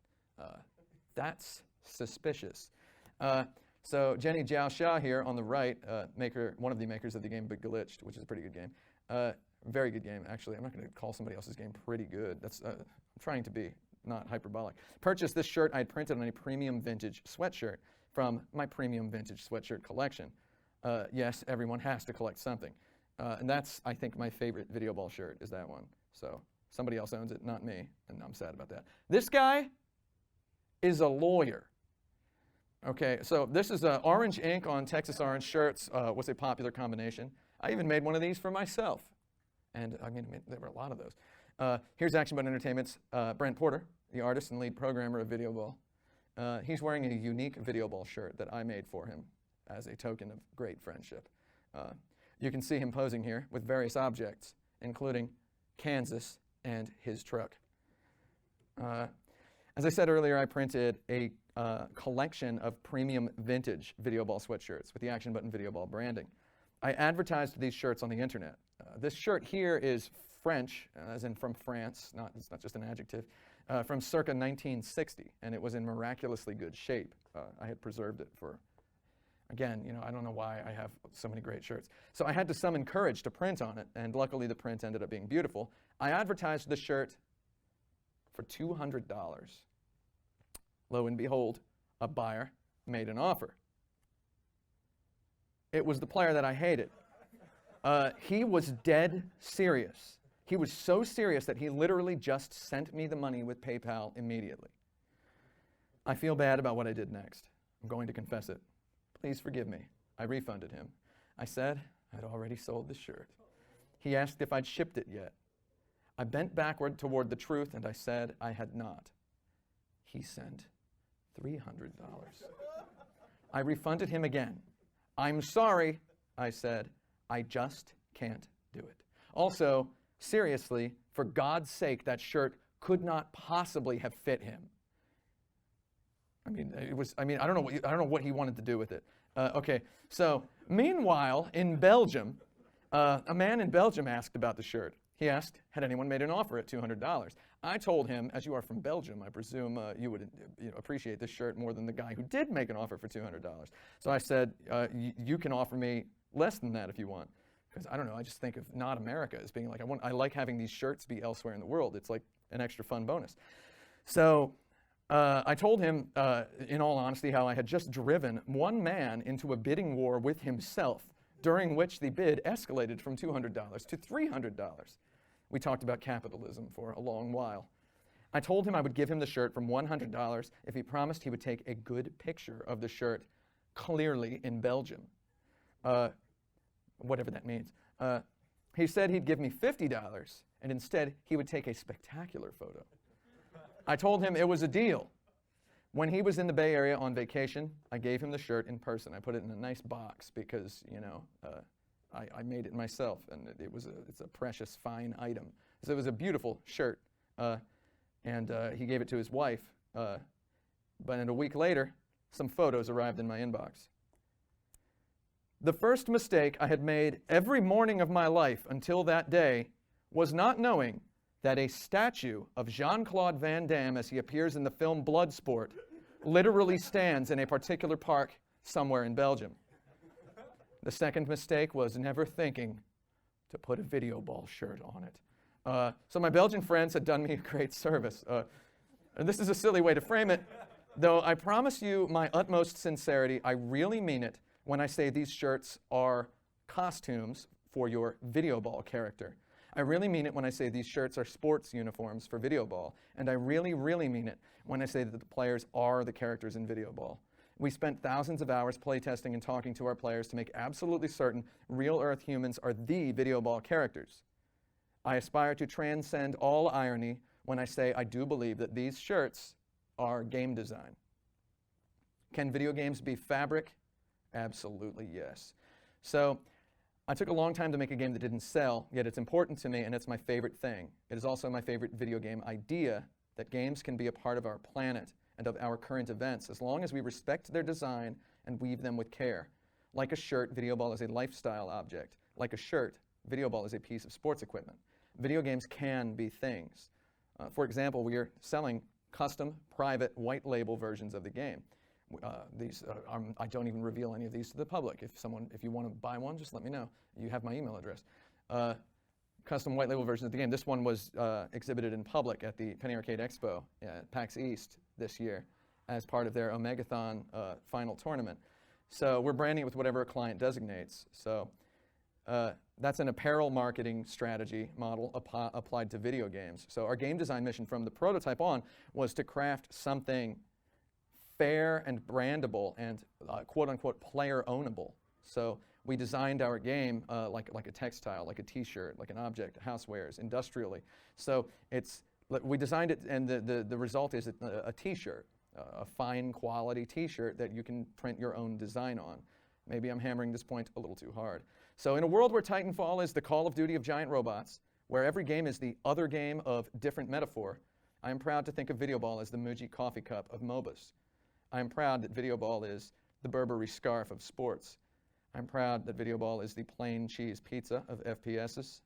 Speaker 4: That's suspicious. So Jenny Jiao here on the right, one of the makers of the game Big Glitched, which is a pretty good game. Very good game, actually. I'm not going to call somebody else's game pretty good. I'm trying to be not hyperbolic. Purchased this shirt I had printed on a premium vintage sweatshirt from my premium vintage sweatshirt collection. Yes, everyone has to collect something. And that's, I think, my favorite Video Ball shirt is that one. So somebody else owns it, not me, and I'm sad about that. This guy is a lawyer. Okay, so this is orange ink on Texas orange shirts was a popular combination. I even made one of these for myself. And I mean, there were a lot of those. Here's Action Button Entertainment's Brent Porter, the artist and lead programmer of Video Ball. He's wearing a unique Video Ball shirt that I made for him as a token of great friendship. You can see him posing here with various objects, including Kansas and his truck. As I said earlier, I printed a collection of premium vintage Video Ball sweatshirts with the Action Button Video Ball branding. I advertised these shirts on the internet. This shirt here is French, as in from France, it's not just an adjective, from circa 1960, and it was in miraculously good shape. I had preserved it for, again, I don't know why I have so many great shirts. So I had to summon courage to print on it, and luckily the print ended up being beautiful. I advertised the shirt for $200. Lo and behold, a buyer made an offer. It was the player that I hated. He was dead serious. He was so serious that he literally just sent me the money with PayPal immediately. I feel bad about what I did next. I'm going to confess it. Please forgive me. I refunded him. I said I'd already sold the shirt. He asked if I'd shipped it yet. I bent backward toward the truth and I said I had not. He sent $300. I refunded him again. I'm sorry, I said. I just can't do it. Also, seriously, for God's sake, that shirt could not possibly have fit him. I don't know what he wanted to do with it. Okay, so meanwhile, in Belgium, a man in Belgium asked about the shirt. He asked, had anyone made an offer at $200? I told him, as you are from Belgium, I presume you would appreciate this shirt more than the guy who did make an offer for $200. So I said, you can offer me less than that if you want. Because I don't know, I just think of not America as being like, I like having these shirts be elsewhere in the world. It's like an extra fun bonus. So I told him, in all honesty, how I had just driven one man into a bidding war with himself, during which the bid escalated from $200 to $300. We talked about capitalism for a long while. I told him I would give him the shirt from $100 if he promised he would take a good picture of the shirt clearly in Belgium. Whatever that means. He said he'd give me $50 and instead he would take a spectacular photo. I told him it was a deal. When he was in the Bay Area on vacation, I gave him the shirt in person. I put it in a nice box because, I made it myself, and it's a precious, fine item. So it was a beautiful shirt, and he gave it to his wife. But a week later, some photos arrived in my inbox. The first mistake I had made every morning of my life until that day was not knowing that a statue of Jean-Claude Van Damme as he appears in the film Bloodsport literally stands in a particular park somewhere in Belgium. The second mistake was never thinking to put a VIDEOBALL shirt on it. So my Belgian friends had done me a great service. And this is a silly way to frame it, though I promise you my utmost sincerity, I really mean it when I say these shirts are costumes for your VIDEOBALL character. I really mean it when I say these shirts are sports uniforms for VIDEOBALL. And I really, really mean it when I say that the players are the characters in VIDEOBALL. We spent thousands of hours playtesting and talking to our players to make absolutely certain real Earth humans are the VIDEOBALL characters. I aspire to transcend all irony when I say I do believe that these shirts are game design. Can video games be fabric? Absolutely yes. So I took a long time to make a game that didn't sell, yet it's important to me and it's my favorite thing. It is also my favorite video game idea that games can be a part of our planet and of our current events as long as we respect their design and weave them with care. Like a shirt, VIDEOBALL is a lifestyle object. Like a shirt, VIDEOBALL is a piece of sports equipment. Video games can be things. For example, we are selling custom, private, white label versions of the game. I don't even reveal any of these to the public. If you want to buy one, just let me know. You have my email address. Custom white label versions of the game. This one was exhibited in public at the Penny Arcade Expo at PAX East this year as part of their Omegathon final tournament. So we're branding it with whatever a client designates. So that's an apparel marketing strategy model applied to video games. So our game design mission from the prototype on was to craft something fair and brandable and quote-unquote player-ownable. So we designed our game like a textile, like a T-shirt, like an object, housewares, industrially. So we designed it, and the result is a T-shirt, a fine quality T-shirt that you can print your own design on. Maybe I'm hammering this point a little too hard. So in a world where Titanfall is the Call of Duty of giant robots, where every game is the other game of different metaphor, I am proud to think of VIDEOBALL as the Muji coffee cup of MOBAs. I am proud that VIDEOBALL is the Burberry scarf of sports. I'm proud that VIDEOBALL is the plain cheese pizza of FPSs,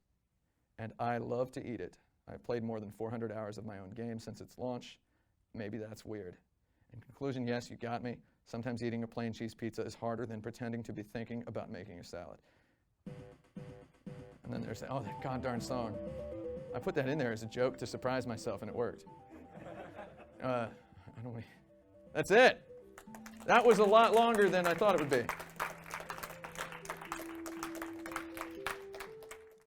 Speaker 4: and I love to eat it. I've played more than 400 hours of my own game since its launch. Maybe that's weird. In conclusion, yes, you got me. Sometimes eating a plain cheese pizza is harder than pretending to be thinking about making a salad. And then there's, oh, that goddarn song. I put that in there as a joke to surprise myself, and it worked. That's it. That was a lot longer than I thought it would be.